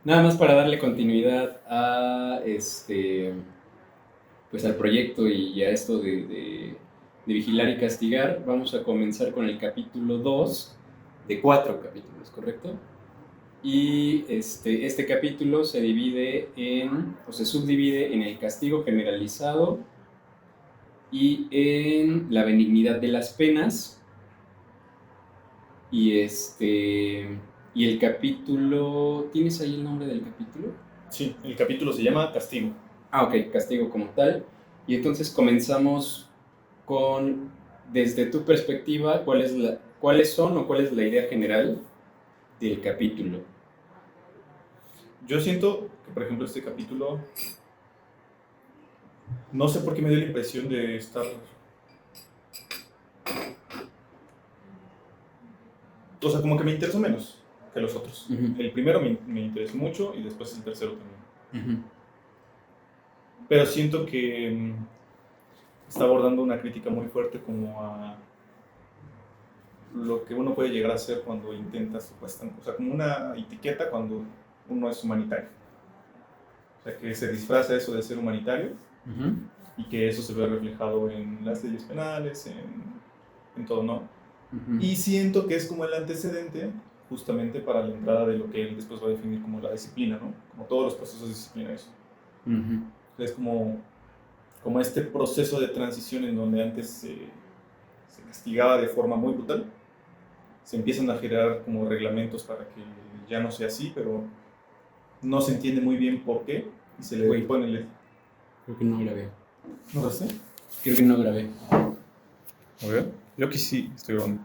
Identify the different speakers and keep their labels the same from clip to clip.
Speaker 1: Nada más para darle continuidad a pues al proyecto y a esto de vigilar y castigar, vamos a comenzar con el capítulo 2 de 4 capítulos, ¿correcto? Y este capítulo se divide o se subdivide en el castigo generalizado y en la benignidad de las penas. Y y el capítulo, ¿tienes ahí el nombre del capítulo?
Speaker 2: Sí, el capítulo se llama Castigo.
Speaker 1: Ok, castigo como tal. Y entonces comenzamos con, desde tu perspectiva, cuáles son o cuál es la idea general del capítulo.
Speaker 2: Yo siento que, por ejemplo, este capítulo, no sé por qué me dio la impresión de estar... O sea, como que me interesó menos que los otros.
Speaker 1: Uh-huh.
Speaker 2: El primero me interesó mucho y después el tercero también.
Speaker 1: Uh-huh.
Speaker 2: Pero siento que está abordando una crítica muy fuerte como a lo que uno puede llegar a hacer cuando intenta supuestamente, o sea, como una etiqueta cuando uno es humanitario. O sea, que se disfraza eso de ser humanitario
Speaker 1: Uh-huh.
Speaker 2: y que eso se ve reflejado en las leyes penales, en todo, ¿no?
Speaker 1: Uh-huh.
Speaker 2: Y siento que es como el antecedente justamente para la entrada de lo que él después va a definir como la disciplina, ¿no? Como todos los procesos disciplinarios.
Speaker 1: Uh-huh.
Speaker 2: Es como este proceso de transición en donde antes se castigaba de forma muy brutal. Se empiezan a generar como reglamentos para que ya no sea así, pero no se entiende muy bien por qué y se le
Speaker 1: Güey,
Speaker 2: pone el...
Speaker 1: creo que no grabé.
Speaker 2: ¿No lo sé?
Speaker 1: Creo que no grabé.
Speaker 2: A ver, yo aquí sí estoy grabando.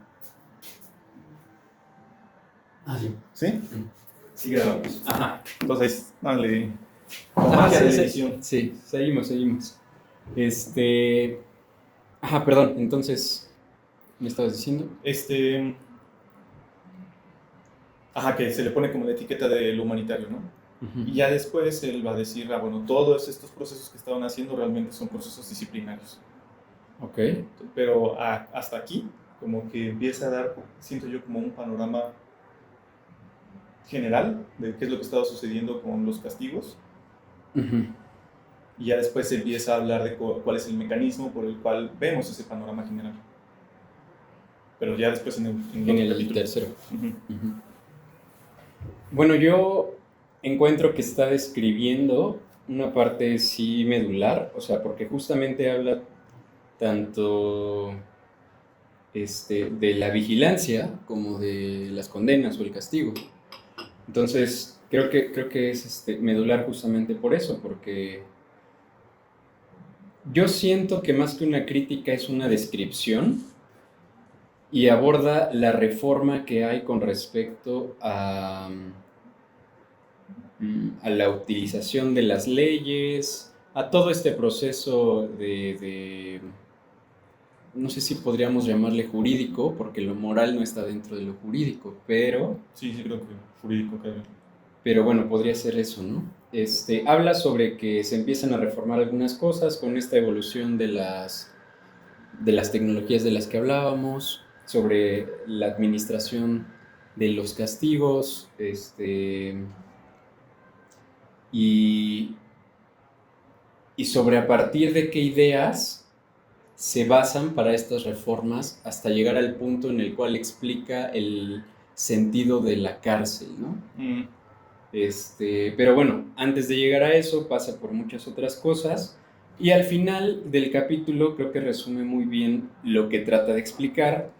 Speaker 1: Ah, sí.
Speaker 2: ¿Sí?
Speaker 1: Sí grabamos. Ajá.
Speaker 2: Entonces, dale.
Speaker 1: Ajá,
Speaker 2: Magia de la
Speaker 1: sí,
Speaker 2: edición.
Speaker 1: sí, seguimos. Ajá, perdón, entonces, ¿me estabas diciendo?
Speaker 2: Ajá, que se le pone como la etiqueta del humanitario, ¿no?
Speaker 1: Uh-huh.
Speaker 2: Y ya después él va a decir, bueno, todos estos procesos que estaban haciendo realmente son procesos disciplinarios.
Speaker 1: Ok.
Speaker 2: Pero hasta aquí, como que empieza a dar, siento yo, como un panorama general de qué es lo que estaba sucediendo con los castigos.
Speaker 1: Uh-huh.
Speaker 2: Y ya después se empieza a hablar de cuál es el mecanismo por el cual vemos ese panorama general. Pero ya después en el
Speaker 1: En
Speaker 2: otro
Speaker 1: el
Speaker 2: capítulo.
Speaker 1: tercero.
Speaker 2: Uh-huh.
Speaker 1: Uh-huh. Bueno, yo encuentro que está describiendo una parte sí medular, o sea, porque justamente habla tanto de la vigilancia como de las condenas o el castigo. Entonces, creo que es medular justamente por eso, porque yo siento que más que una crítica es una descripción y aborda la reforma que hay con respecto a la utilización de las leyes, a todo este proceso no sé si podríamos llamarle jurídico, porque lo moral no está dentro de lo jurídico,
Speaker 2: Sí, creo que jurídico que...
Speaker 1: pero bueno, podría ser eso, ¿no? Habla sobre que se empiezan a reformar algunas cosas con esta evolución de las tecnologías de las que hablábamos, sobre la administración de los castigos, y, y sobre a partir de qué ideas se basan para estas reformas hasta llegar al punto en el cual explica el sentido de la cárcel, ¿no? Pero bueno, antes de llegar a eso pasa por muchas otras cosas y al final del capítulo creo que resume muy bien lo que trata de explicar,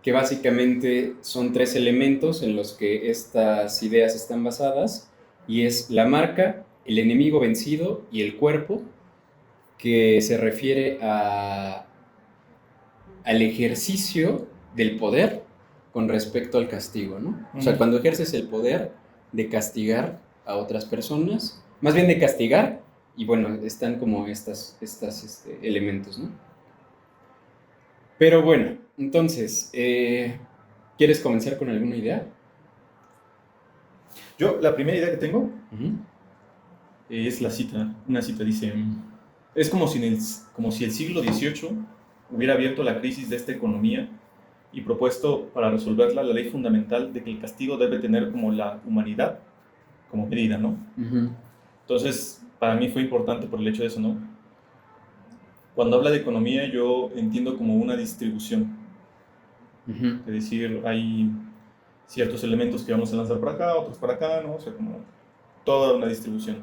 Speaker 1: que básicamente son tres elementos en los que estas ideas están basadas y es la marca, el enemigo vencido y el cuerpo, que se refiere al ejercicio del poder con respecto al castigo, ¿no? O sea, cuando ejerces el poder de castigar a otras personas, más bien de castigar, y bueno, están como estas elementos, ¿no? Pero bueno, entonces, ¿quieres comenzar con alguna idea?
Speaker 2: Yo, la primera idea que tengo
Speaker 1: Uh-huh.
Speaker 2: es la cita. Una cita dice, es como si el siglo XVIII hubiera abierto la crisis de esta economía y propuesto para resolverla la ley fundamental de que el castigo debe tener como la humanidad como medida, ¿no?
Speaker 1: Ujú.
Speaker 2: Entonces, para mí fue importante por el hecho de eso, ¿no? Cuando habla de economía, yo entiendo como una distribución.
Speaker 1: Ujú.
Speaker 2: Es decir, hay ciertos elementos que vamos a lanzar para acá, otros para acá, ¿no? O sea, como toda una distribución.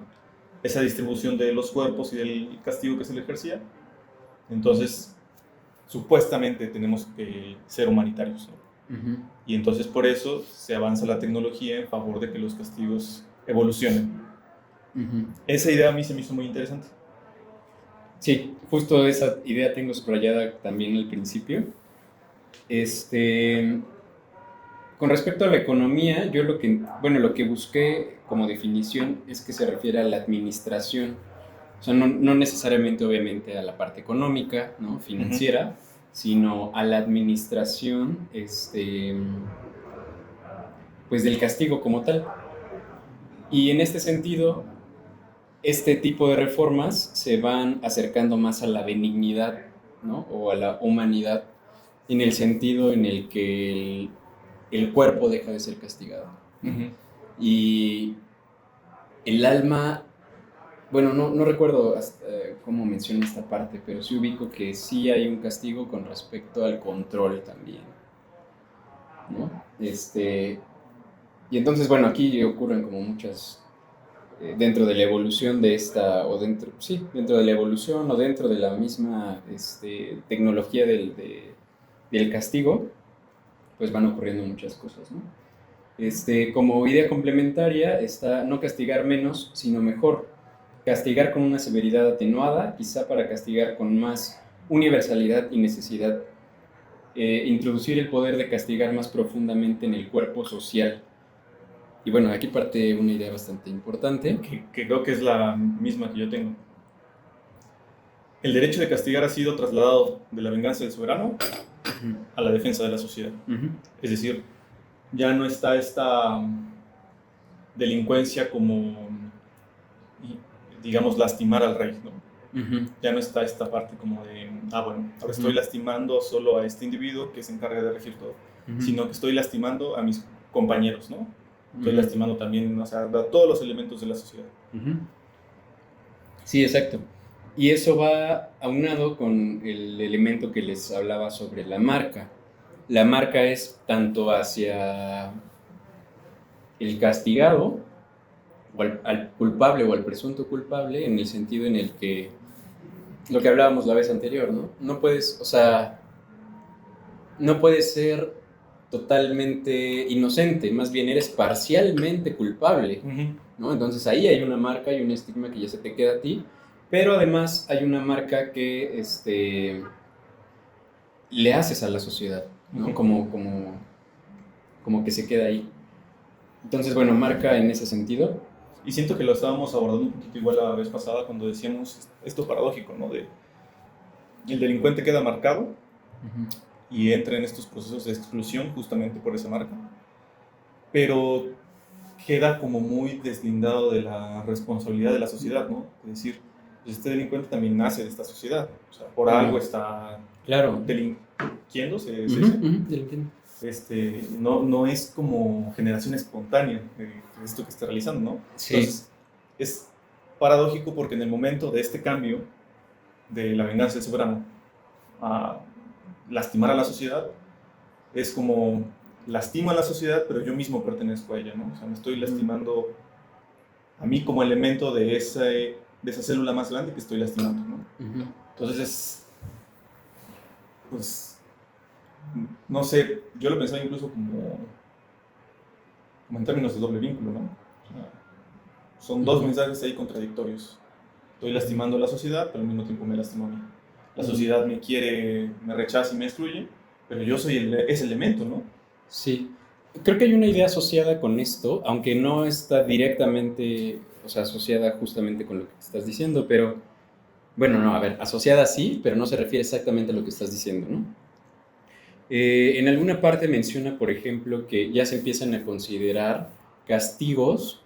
Speaker 2: Esa distribución de los cuerpos y del castigo que se le ejercía. Entonces, supuestamente tenemos que ser humanitarios, ¿no?
Speaker 1: Ujú.
Speaker 2: Y entonces por eso se avanza la tecnología en favor de que los castigos evolucionen.
Speaker 1: Ujú.
Speaker 2: Esa idea a mí se me hizo muy interesante.
Speaker 1: Sí, justo esa idea tengo subrayada también al principio. Con respecto a la economía, yo lo que busqué como definición es que se refiere a la administración. O sea, no necesariamente, obviamente, a la parte económica, ¿no?
Speaker 2: Ujú.
Speaker 1: Financiera, sino a la administración, pues del castigo como tal. Y en este sentido, este tipo de reformas se van acercando más a la benignidad, ¿no? O a la humanidad, en el sentido en el que el cuerpo deja de ser castigado, ¿no?
Speaker 2: Ujú.
Speaker 1: Y el alma, bueno, no recuerdo cómo menciona esta parte, pero sí ubico que sí hay un castigo con respecto al control también, ¿no? Y entonces, bueno, aquí ocurren como muchas, dentro de la evolución de esta, dentro de la evolución o dentro de la misma tecnología del castigo, pues van ocurriendo muchas cosas, ¿no? Como idea complementaria está no castigar menos, sino mejor. Castigar con una severidad atenuada, quizá para castigar con más universalidad y necesidad. Introducir el poder de castigar más profundamente en el cuerpo social. Y bueno, aquí parte una idea bastante importante.
Speaker 2: Que creo que es la misma que yo tengo. El derecho de castigar ha sido trasladado de la venganza del soberano a la defensa de la sociedad.
Speaker 1: Ujú.
Speaker 2: Es decir, ya no está esta delincuencia como, digamos, lastimar al rey, ¿no?
Speaker 1: Ujú.
Speaker 2: Ya no está esta parte como de, bueno, ahora estoy
Speaker 1: Ujú.
Speaker 2: lastimando solo a este individuo que se encarga de regir todo,
Speaker 1: Ujú.
Speaker 2: sino que estoy lastimando a mis compañeros, ¿no? Estoy
Speaker 1: Ujú.
Speaker 2: lastimando también, o sea, a todos los elementos de la sociedad.
Speaker 1: Ujú. Sí, exacto. Y eso va aunado con el elemento que les hablaba sobre la marca. La marca es tanto hacia el castigado, o al culpable o al presunto culpable, en el sentido en el que, lo que hablábamos la vez anterior, ¿no? No puedes, o sea, no puedes ser totalmente inocente, más bien eres parcialmente culpable, ¿no? Entonces ahí hay una marca y un estigma que ya se te queda a ti, pero además hay una marca que le haces a la sociedad, ¿no? Como que se queda ahí. Entonces, bueno, marca en ese sentido.
Speaker 2: Y siento que lo estábamos abordando un poquito igual la vez pasada cuando decíamos esto paradójico, ¿no? De el delincuente queda marcado
Speaker 1: Uh-huh.
Speaker 2: y entra en estos procesos de exclusión justamente por esa marca, pero queda como muy deslindado de la responsabilidad de la sociedad, ¿no? Es decir, pues este delincuente también nace de esta sociedad, o sea, por algo está
Speaker 1: Claro.
Speaker 2: delinquiendo, se
Speaker 1: Uh-huh,
Speaker 2: dice.
Speaker 1: uh-huh.
Speaker 2: No es como generación espontánea esto que está realizando, ¿no?
Speaker 1: Sí.
Speaker 2: Entonces, es paradójico porque en el momento de este cambio de la venganza del soberano a lastimar a la sociedad, es como lastimo a la sociedad, pero yo mismo pertenezco a ella, ¿no? O sea, me estoy lastimando a mí como elemento de esa célula más grande que estoy lastimando, ¿no?
Speaker 1: Uh-huh.
Speaker 2: Entonces, pues, no sé, yo lo pensaba incluso como en términos de doble vínculo, ¿no? O sea, son dos mensajes ahí contradictorios. Estoy lastimando a la sociedad, pero al mismo tiempo me lastimo a mí. La sociedad me quiere, me rechaza y me excluye, pero yo soy ese elemento, ¿no?
Speaker 1: Sí. Creo que hay una idea asociada con esto, aunque no está directamente, o sea, asociada justamente con lo que estás diciendo, pero, bueno, no, a ver, asociada sí, pero no se refiere exactamente a lo que estás diciendo, ¿no? En alguna parte menciona, por ejemplo, que ya se empiezan a considerar castigos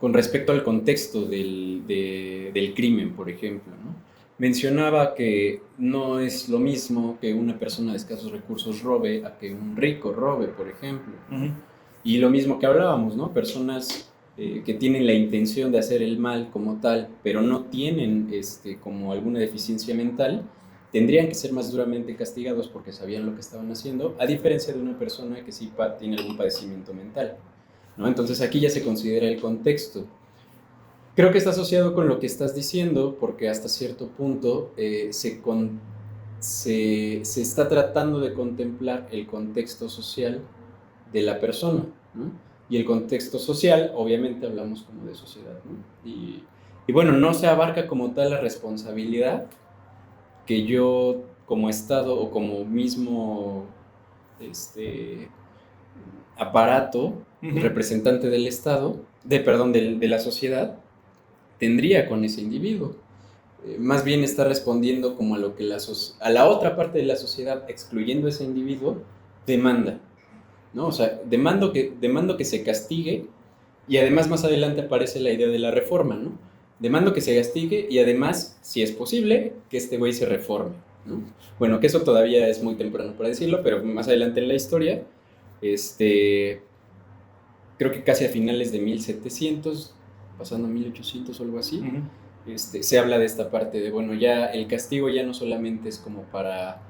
Speaker 1: con respecto al contexto del crimen, por ejemplo, ¿no? Mencionaba que no es lo mismo que una persona de escasos recursos robe a que un rico robe, por ejemplo.
Speaker 2: Uh-huh.
Speaker 1: Y lo mismo que hablábamos, ¿no? Personas que tienen la intención de hacer el mal como tal, pero no tienen como alguna deficiencia mental, tendrían que ser más duramente castigados porque sabían lo que estaban haciendo, a diferencia de una persona que sí tiene algún padecimiento mental, ¿no? Entonces aquí ya se considera el contexto. Creo que está asociado con lo que estás diciendo, porque hasta cierto punto se está tratando de contemplar el contexto social de la persona, ¿no? Y el contexto social, obviamente hablamos como de sociedad, ¿no? Y bueno, no se abarca como tal la responsabilidad que yo como Estado o como mismo aparato representante del Estado, perdón, de la sociedad, tendría con ese individuo. Más bien está respondiendo como a lo que a la otra parte de la sociedad, excluyendo a ese individuo, demanda, ¿no? O sea, demando que se castigue, y además más adelante aparece la idea de la reforma, ¿no? Demando que se castigue y además, si es posible, que este güey se reforme, ¿no? Bueno, que eso todavía es muy temprano para decirlo, pero más adelante en la historia, creo que casi a finales de 1700, pasando a 1800 o algo así, se habla de esta parte de, bueno, ya el castigo ya no solamente es como para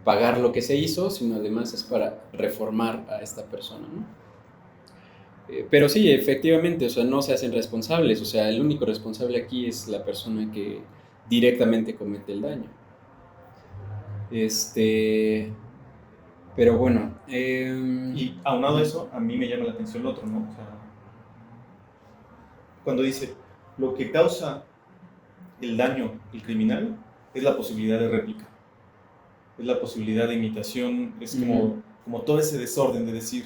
Speaker 1: pagar lo que se hizo, sino además es para reformar a esta persona, ¿no? Pero sí, efectivamente, o sea, no se hacen responsables, o sea, el único responsable aquí es la persona que directamente comete el daño. Pero bueno.
Speaker 2: Y aunado a eso, a mí me llama la atención lo otro, ¿no? O sea, cuando dice, lo que causa el daño, el criminal, es la posibilidad de réplica, es la posibilidad de imitación, es como todo ese desorden de decir,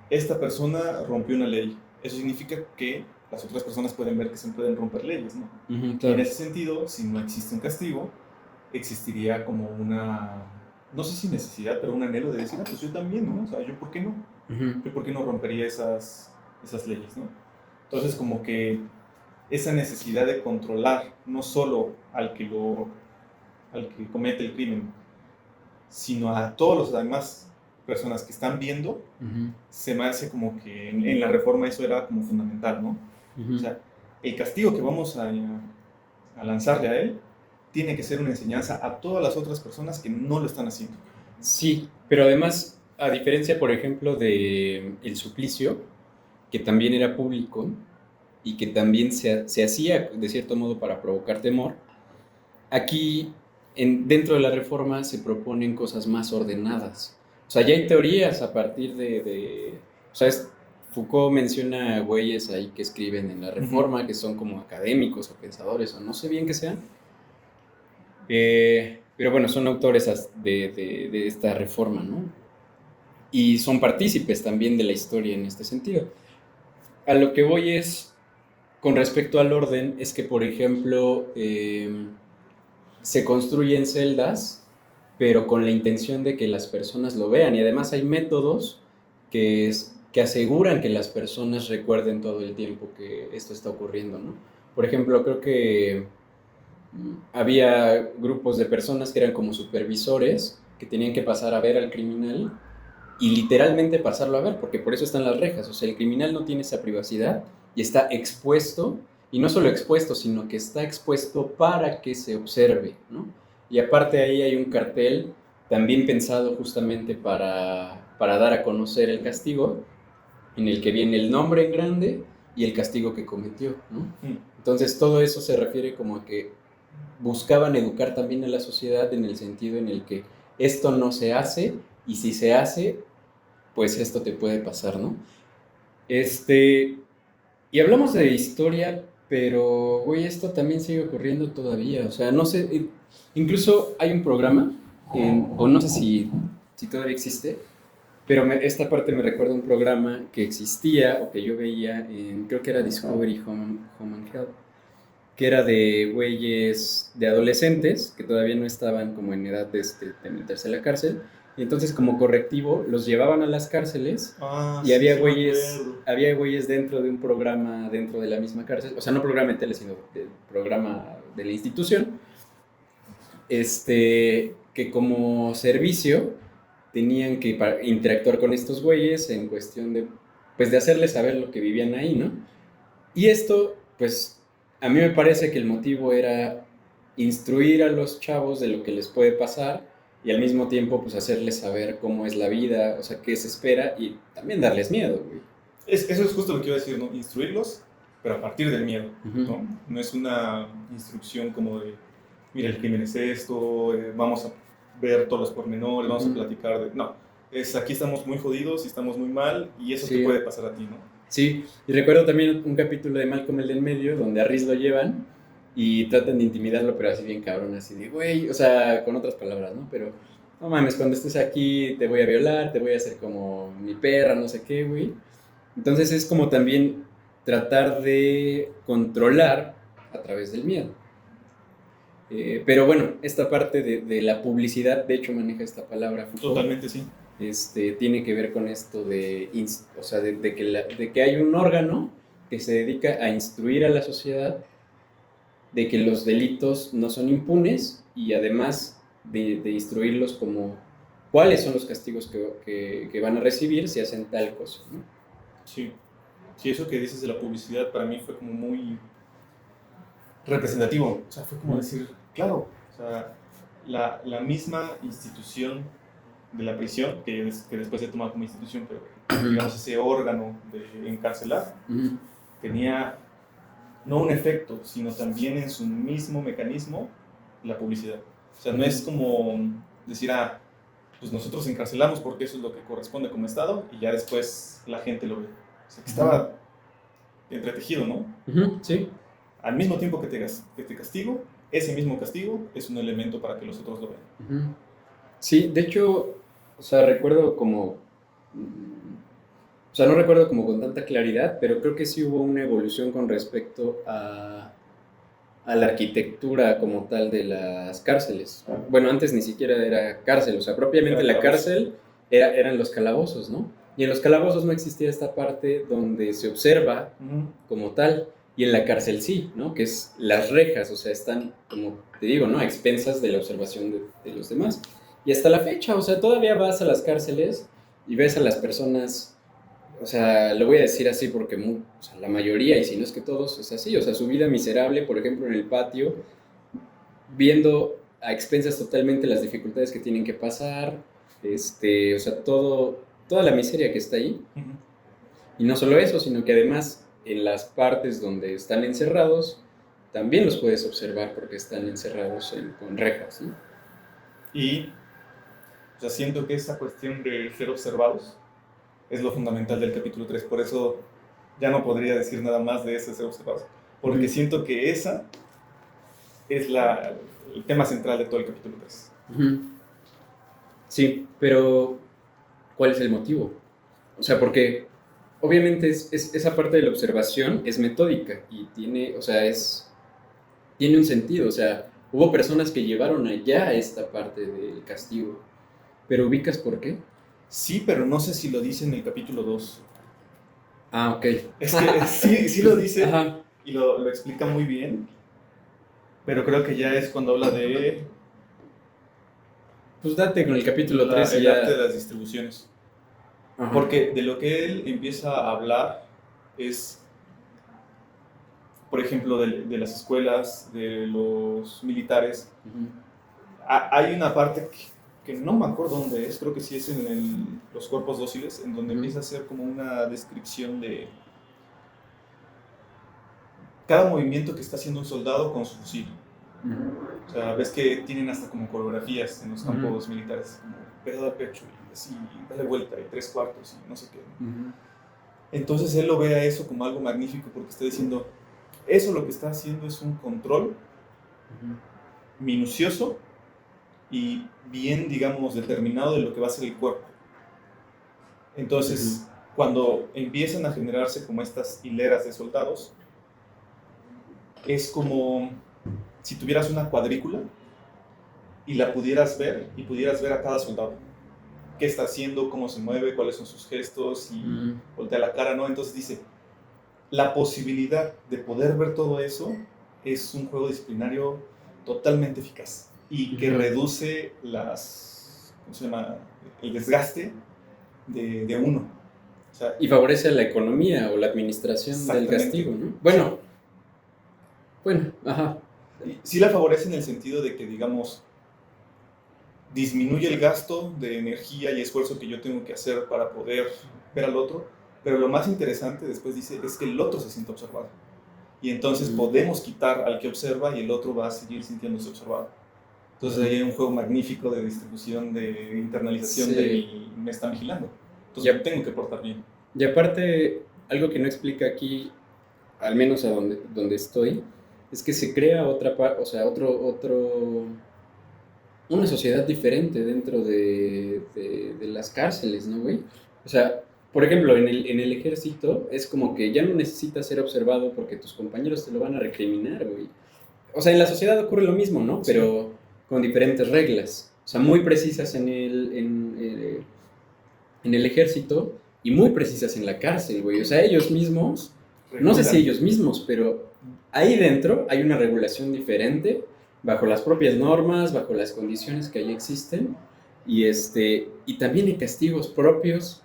Speaker 2: esta persona rompió una ley, eso significa que las otras personas pueden ver que se pueden romper leyes, ¿no?
Speaker 1: Claro.
Speaker 2: En ese sentido, si no existe un castigo, existiría como una, no sé si necesidad, pero un anhelo de decir, pues yo también, ¿no? O sea, ¿yo por qué no? ¿Yo por qué no rompería esas leyes, ¿no? Entonces, como que esa necesidad de controlar no solo al que comete el crimen, sino a todos los demás personas que están viendo, se me hace como que en la reforma eso era como fundamental, ¿no? O sea, el castigo que vamos a lanzarle a él tiene que ser una enseñanza a todas las otras personas que no lo están haciendo.
Speaker 1: Sí, pero además, a diferencia, por ejemplo, de el suplicio, que también era público y que también se hacía de cierto modo para provocar temor, aquí dentro de la reforma se proponen cosas más ordenadas. O sea, ya hay teorías a partir o sea, Foucault menciona güeyes ahí que escriben en la reforma, que son como académicos o pensadores, o no sé bien qué sean. Pero bueno, son autores de esta reforma, ¿no? Y son partícipes también de la historia en este sentido. A lo que voy es, con respecto al orden, es que, por ejemplo, se construyen celdas, pero con la intención de que las personas lo vean. Y además hay métodos que aseguran que las personas recuerden todo el tiempo que esto está ocurriendo, ¿no? Por ejemplo, creo que había grupos de personas que eran como supervisores que tenían que pasar a ver al criminal y literalmente pasarlo a ver, porque por eso están las rejas. O sea, el criminal no tiene esa privacidad y está expuesto, y no solo expuesto, sino que está expuesto para que se observe, ¿no? Y aparte ahí hay un cartel también pensado justamente para dar a conocer el castigo, en el que viene el nombre en grande y el castigo que cometió, ¿no? Entonces todo eso se refiere como a que buscaban educar también a la sociedad en el sentido en el que esto no se hace, y si se hace, pues esto te puede pasar, ¿no? Y hablamos de historia, pero, güey, esto también sigue ocurriendo todavía. O sea, no sé, incluso hay un programa, o no sé si todavía existe, pero esta parte me recuerda a un programa que existía o que yo veía creo que era Discovery Home and Health, que era de güeyes, de adolescentes que todavía no estaban como en edad de meterse a la cárcel. Y entonces, como correctivo, los llevaban a las cárceles y había güeyes dentro de un programa dentro de la misma cárcel, o sea, no programa de tele, sino del programa de la institución, que como servicio tenían que interactuar con estos güeyes en cuestión de, pues, de hacerles saber lo que vivían ahí, ¿no? Y esto, pues, a mí me parece que el motivo era instruir a los chavos de lo que les puede pasar y al mismo tiempo, pues, hacerles saber cómo es la vida, o sea, qué se espera y también darles miedo, güey.
Speaker 2: Eso es justo lo que iba a decir, ¿no? Instruirlos, pero a partir del miedo,
Speaker 1: Ujú.
Speaker 2: ¿no? No es una instrucción como de, mira, el crimen es esto, vamos a ver todos los pormenores, vamos a
Speaker 1: Ujú.
Speaker 2: platicar de... No, es aquí estamos muy jodidos y estamos muy mal y eso te
Speaker 1: Sí.
Speaker 2: puede pasar a ti, ¿no?
Speaker 1: Sí, y recuerdo también un capítulo de Malcolm el del medio, donde a Riz lo llevan y tratan de intimidarlo, pero así bien cabrón, así de, güey, o sea, con otras palabras, ¿no? Pero, no mames, cuando estés aquí te voy a violar, te voy a hacer como mi perra, no sé qué, güey. Entonces es como también tratar de controlar a través del miedo. Pero bueno, esta parte de la publicidad, de hecho maneja esta palabra Foucault.
Speaker 2: Totalmente sí.
Speaker 1: Tiene que ver con esto o sea, de que hay un órgano que se dedica a instruir a la sociedad de que los delitos no son impunes y además de instruirlos como cuáles son los castigos que van a recibir si hacen tal cosa, ¿no?
Speaker 2: Sí. Sí, eso que dices de la publicidad para mí fue como muy representativo. O sea, fue como decir, claro, o sea, la misma institución de la prisión, que después se toma como institución, pero digamos ese órgano de encarcelar, tenía no un efecto, sino también en su mismo mecanismo la publicidad. O sea, no es como decir, pues nosotros encarcelamos porque eso es lo que corresponde como Estado y ya después la gente lo ve. O sea, que estaba entretejido, ¿no?
Speaker 1: Sí.
Speaker 2: Al mismo tiempo que te castigo, ese mismo castigo es un elemento para que los otros lo vean.
Speaker 1: Sí, de hecho, o sea, recuerdo como, o sea, no recuerdo como con tanta claridad, pero creo que sí hubo una evolución con respecto a la arquitectura como tal de las cárceles. Bueno, antes ni siquiera era cárcel, o sea, propiamente
Speaker 2: Era
Speaker 1: la
Speaker 2: calabozo.
Speaker 1: cárcel eran los calabozos, ¿no? Y en los calabozos no existía esta parte donde se observa como tal, y en la cárcel sí, ¿no? Que es las rejas, o sea, están, como te digo, ¿no? A expensas de la observación de los demás. Y hasta la fecha, o sea, todavía vas a las cárceles y ves a las personas, o sea, lo voy a decir así porque o sea, la mayoría, y si no es que todos, es así, o sea, su vida miserable, por ejemplo, en el patio, viendo a expensas totalmente las dificultades que tienen que pasar, o sea, toda la miseria que está ahí. Y no solo eso, sino que además en las partes donde están encerrados, también los puedes observar porque están encerrados con rejas, ¿no?
Speaker 2: Y o sea, siento que esa cuestión de ser observados es lo fundamental del capítulo 3. Por eso ya no podría decir nada más de ese ser observados. Porque siento que esa es el tema central de todo el capítulo 3.
Speaker 1: Sí, pero ¿cuál es el motivo? O sea, porque obviamente esa parte de la observación es metódica y tiene, o sea, tiene un sentido. O sea, hubo personas que llevaron allá esta parte del castigo. ¿Pero ubicas por qué?
Speaker 2: Sí, pero no sé si lo dice en el capítulo 2.
Speaker 1: Ah, ok.
Speaker 2: Es que sí lo dice.
Speaker 1: Ajá.
Speaker 2: Y lo explica muy bien. Pero creo que ya es cuando habla de
Speaker 1: Pues date con el capítulo 3 y
Speaker 2: el arte de
Speaker 1: ya.
Speaker 2: las distribuciones.
Speaker 1: Ajá.
Speaker 2: Porque de lo que él empieza a hablar es, por ejemplo, de las escuelas, de los militares. Hay una parte que no me acuerdo dónde es, creo que sí es en los cuerpos dóciles, en donde empieza a hacer como una descripción de cada movimiento que está haciendo un soldado con su fusil. O sea, ves que tienen hasta como coreografías en los campos militares, como pegado al pecho y así, dale vuelta y 3/4 y no sé qué. Entonces él lo ve a eso como algo magnífico porque está diciendo, eso lo que está haciendo es un control minucioso y bien, digamos, determinado de lo que va a ser el cuerpo. Entonces, cuando empiezan a generarse como estas hileras de soldados, es como si tuvieras una cuadrícula y la pudieras ver y pudieras ver a cada soldado. Qué está haciendo, cómo se mueve, cuáles son sus gestos y voltea la cara, ¿no? Entonces dice, la posibilidad de poder ver todo eso es un juego disciplinario totalmente eficaz y que reduce ¿cómo se llama? el desgaste de uno. O sea,
Speaker 1: y favorece a la economía o la administración del castigo, ¿no? Bueno, ajá.
Speaker 2: Sí la favorece en el sentido de que, digamos, disminuye el gasto de energía y esfuerzo que yo tengo que hacer para poder ver al otro, pero lo más interesante, después dice, es que el otro se siente observado. Y entonces podemos quitar al que observa y el otro va a seguir sintiéndose observado. Entonces ahí hay un juego magnífico de distribución, de internalización de me están vigilando. Entonces me tengo que portar bien.
Speaker 1: Y aparte, algo que no explica aquí, al menos a donde estoy, es que se crea una sociedad diferente dentro de las cárceles, ¿no, güey? O sea, por ejemplo, en el ejército es como que ya no necesitas ser observado porque tus compañeros te lo van a recriminar, güey. O sea, en la sociedad ocurre lo mismo, ¿no?
Speaker 2: Sí.
Speaker 1: Pero con diferentes reglas. O sea, muy precisas en el ejército y muy precisas en la cárcel, güey. O sea, ellos mismos, no sé si ellos mismos, pero ahí dentro hay una regulación diferente bajo las propias normas, bajo las condiciones que ahí existen, y también hay castigos propios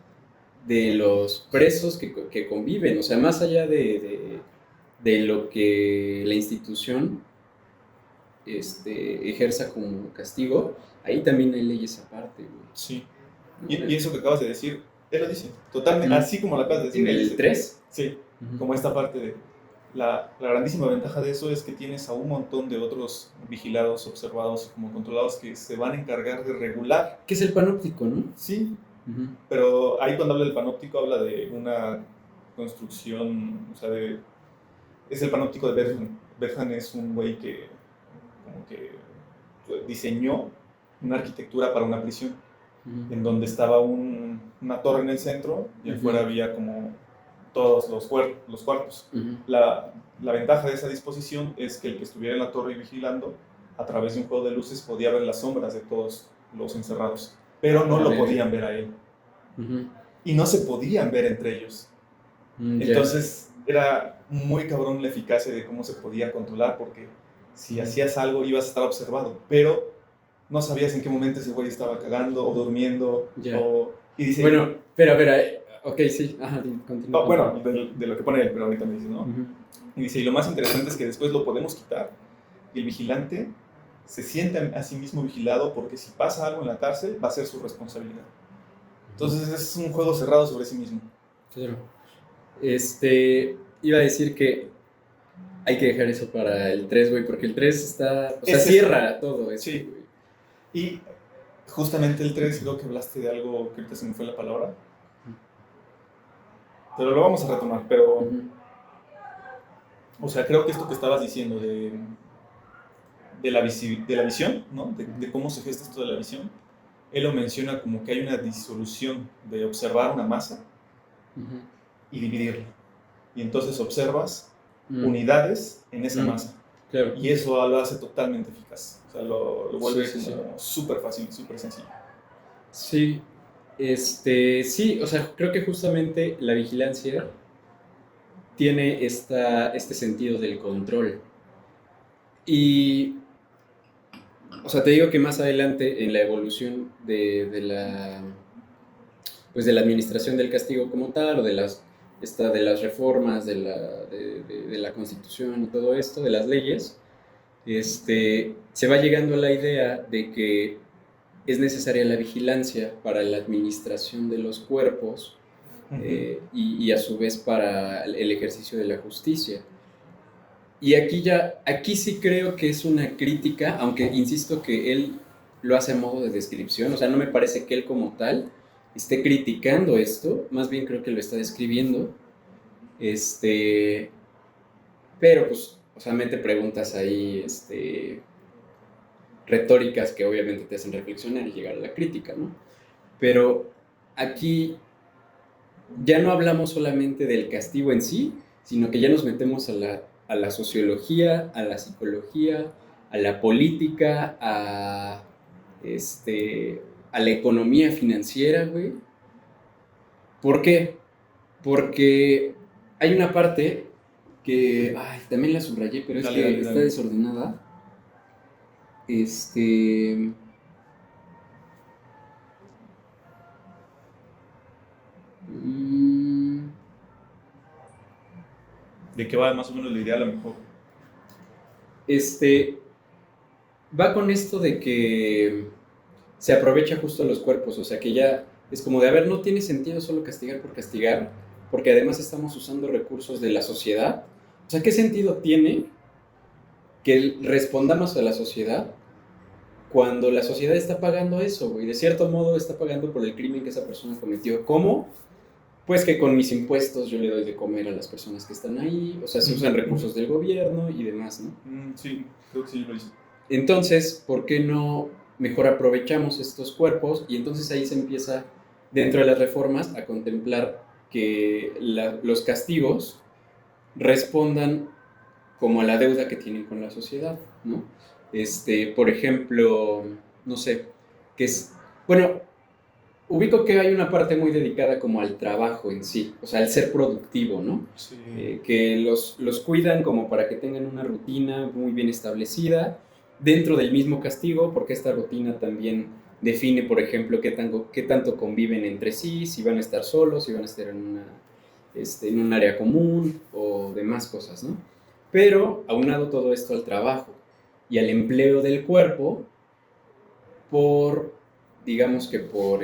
Speaker 1: de los presos que conviven, o sea, más allá de lo que la institución ejerza como castigo, ahí también hay leyes aparte, güey.
Speaker 2: Sí. Y eso que acabas de decir, él lo dice, totalmente, así como lo acabas de decir.
Speaker 1: ¿En el 3?
Speaker 2: Sí, como esta parte de... La grandísima ventaja de eso es que tienes a un montón de otros vigilados, observados y como controlados que se van a encargar de regular.
Speaker 1: Que es el panóptico, ¿no?
Speaker 2: Sí, pero ahí cuando habla del panóptico habla de una construcción, o sea, es el panóptico de Bergman. Bergman es un güey que como que diseñó una arquitectura para una prisión, en donde estaba una torre en el centro y afuera había como todos los cuartos. La ventaja de esa disposición es que el que estuviera en la torre vigilando, a través de un juego de luces, podía ver las sombras de todos los encerrados, pero no lo podían ver a él. Y no se podían ver entre ellos. Entonces era muy cabrón la eficacia de cómo se podía controlar, porque si hacías algo ibas a estar observado, pero no sabías en qué momento ese güey estaba cagando o durmiendo. Y dice,
Speaker 1: bueno, pero, ok, sí, ajá, continúa.
Speaker 2: No, bueno, de lo que pone él, pero ahorita me dice, ¿no? Y dice, y lo más interesante es que después lo podemos quitar y el vigilante se siente a sí mismo vigilado, porque si pasa algo en la cárcel va a ser su responsabilidad. Entonces es un juego cerrado sobre sí mismo.
Speaker 1: Claro. Iba a decir que hay que dejar eso para el 3, güey, porque el 3 está... O sea, cierra todo eso,
Speaker 2: sí. Güey. Y justamente el 3, creo que hablaste de algo que ahorita se me fue la palabra. Pero lo vamos a retomar, pero... O sea, creo que esto que estabas diciendo de la visión, ¿no? De cómo se gesta esto de la visión, él lo menciona como que hay una disolución de observar una masa y dividirla. Y entonces observas unidades en esa masa.
Speaker 1: Claro.
Speaker 2: Y eso lo hace totalmente eficaz. O sea, lo vuelve como súper fácil, súper sencillo.
Speaker 1: Sí. Sí, o sea, creo que justamente la vigilancia tiene este sentido del control. Y, o sea, te digo que más adelante en la evolución de la administración del castigo como tal, o de las reformas de la Constitución y todo esto, de las leyes, se va llegando a la idea de que es necesaria la vigilancia para la administración de los cuerpos y a su vez para el ejercicio de la justicia. Y aquí sí creo que es una crítica, aunque insisto que él lo hace a modo de descripción, o sea, no me parece que él como tal esté criticando esto, más bien creo que lo está describiendo, pero pues, o sea, mete preguntas ahí, retóricas que obviamente te hacen reflexionar y llegar a la crítica, ¿no? Pero aquí ya no hablamos solamente del castigo en sí, sino que ya nos metemos a la sociología, a la psicología, a la política, a la economía financiera, güey. ¿Por qué? Porque hay una parte que, también la subrayé, pero es que está desordenada. Mm,
Speaker 2: ¿De qué va más o menos la idea a lo mejor?
Speaker 1: Este, va con esto de que se aprovecha justo los cuerpos, o sea que ya es como de, a ver, no tiene sentido solo castigar por castigar, porque además estamos usando recursos de la sociedad. O sea, ¿qué sentido tiene que respondamos a la sociedad cuando la sociedad está pagando eso, güey? De cierto modo está pagando por el crimen que esa persona cometió. ¿Cómo? Pues que con mis impuestos yo le doy de comer a las personas que están ahí, o sea, se usan recursos del gobierno y demás, ¿no?
Speaker 2: Sí, creo que sí lo hice.
Speaker 1: Entonces, ¿por qué no mejor aprovechamos estos cuerpos? Y entonces ahí se empieza, dentro de las reformas, a contemplar que los castigos respondan como a la deuda que tienen con la sociedad, ¿no? Por ejemplo, no sé, que es, bueno, ubico que hay una parte muy dedicada como al trabajo en sí, o sea, al ser productivo, ¿no?
Speaker 2: Sí.
Speaker 1: Que los cuidan como para que tengan una rutina muy bien establecida dentro del mismo castigo, porque esta rutina también define, por ejemplo, qué tanto conviven entre sí, si van a estar solos, si van a estar en un área común o demás cosas, ¿no? Pero aunado todo esto al trabajo y al empleo del cuerpo, por, digamos que por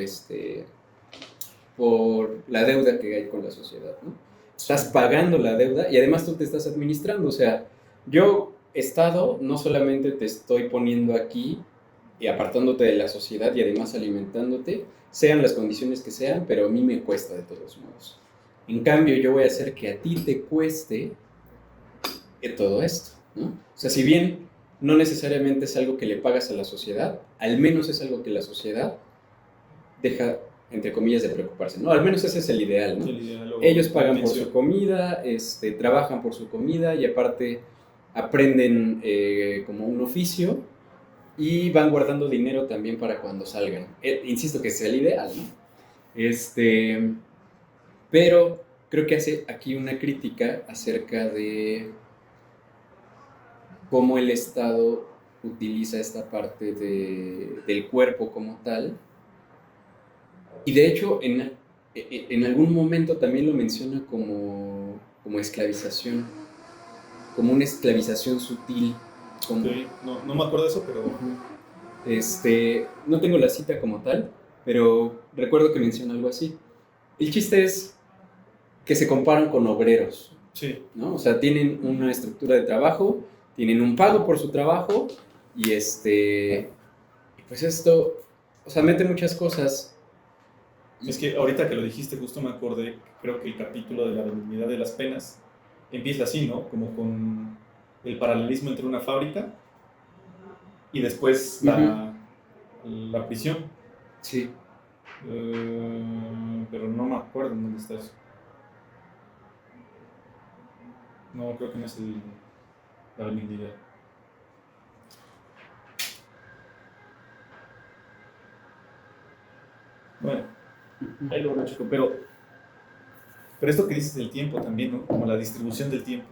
Speaker 1: la deuda que hay con la sociedad, ¿no? Estás pagando la deuda y además tú te estás administrando, o sea, yo, Estado, no solamente te estoy poniendo aquí y apartándote de la sociedad y además alimentándote, sean las condiciones que sean, pero a mí me cuesta de todos modos. En cambio, yo voy a hacer que a ti te cueste todo esto, ¿no? O sea, si bien no necesariamente es algo que le pagas a la sociedad, al menos es algo que la sociedad deja, entre comillas, de preocuparse, ¿no? Al menos ese es el ideal, ¿no?
Speaker 2: El ideal,
Speaker 1: Ellos
Speaker 2: la
Speaker 1: pagan por
Speaker 2: intención.
Speaker 1: su comida, trabajan por su comida y aparte aprenden como un oficio y van guardando dinero también para cuando salgan. Insisto que es el ideal, ¿no? Pero creo que hace aquí una crítica acerca de cómo el Estado utiliza esta parte del cuerpo como tal. Y de hecho, en algún momento también lo menciona como esclavización, como una esclavización sutil. Como,
Speaker 2: Okay. No, no me acuerdo de eso, pero...
Speaker 1: no tengo la cita como tal, pero recuerdo que menciona algo así. El chiste es que se comparan con obreros,
Speaker 2: Sí.
Speaker 1: ¿no? O sea, tienen una estructura de trabajo, tienen un pago por su trabajo y pues esto, o sea, mete muchas cosas.
Speaker 2: Es que ahorita que lo dijiste, justo me acordé, creo que el capítulo de la benignidad de las penas empieza así, ¿no? Como con el paralelismo entre una fábrica y después la prisión.
Speaker 1: Sí.
Speaker 2: Pero no me acuerdo en dónde está eso. No, creo que no es la benignidad. Bueno, ahí lo checo, pero esto que dices del tiempo también, ¿no? Como la distribución del tiempo.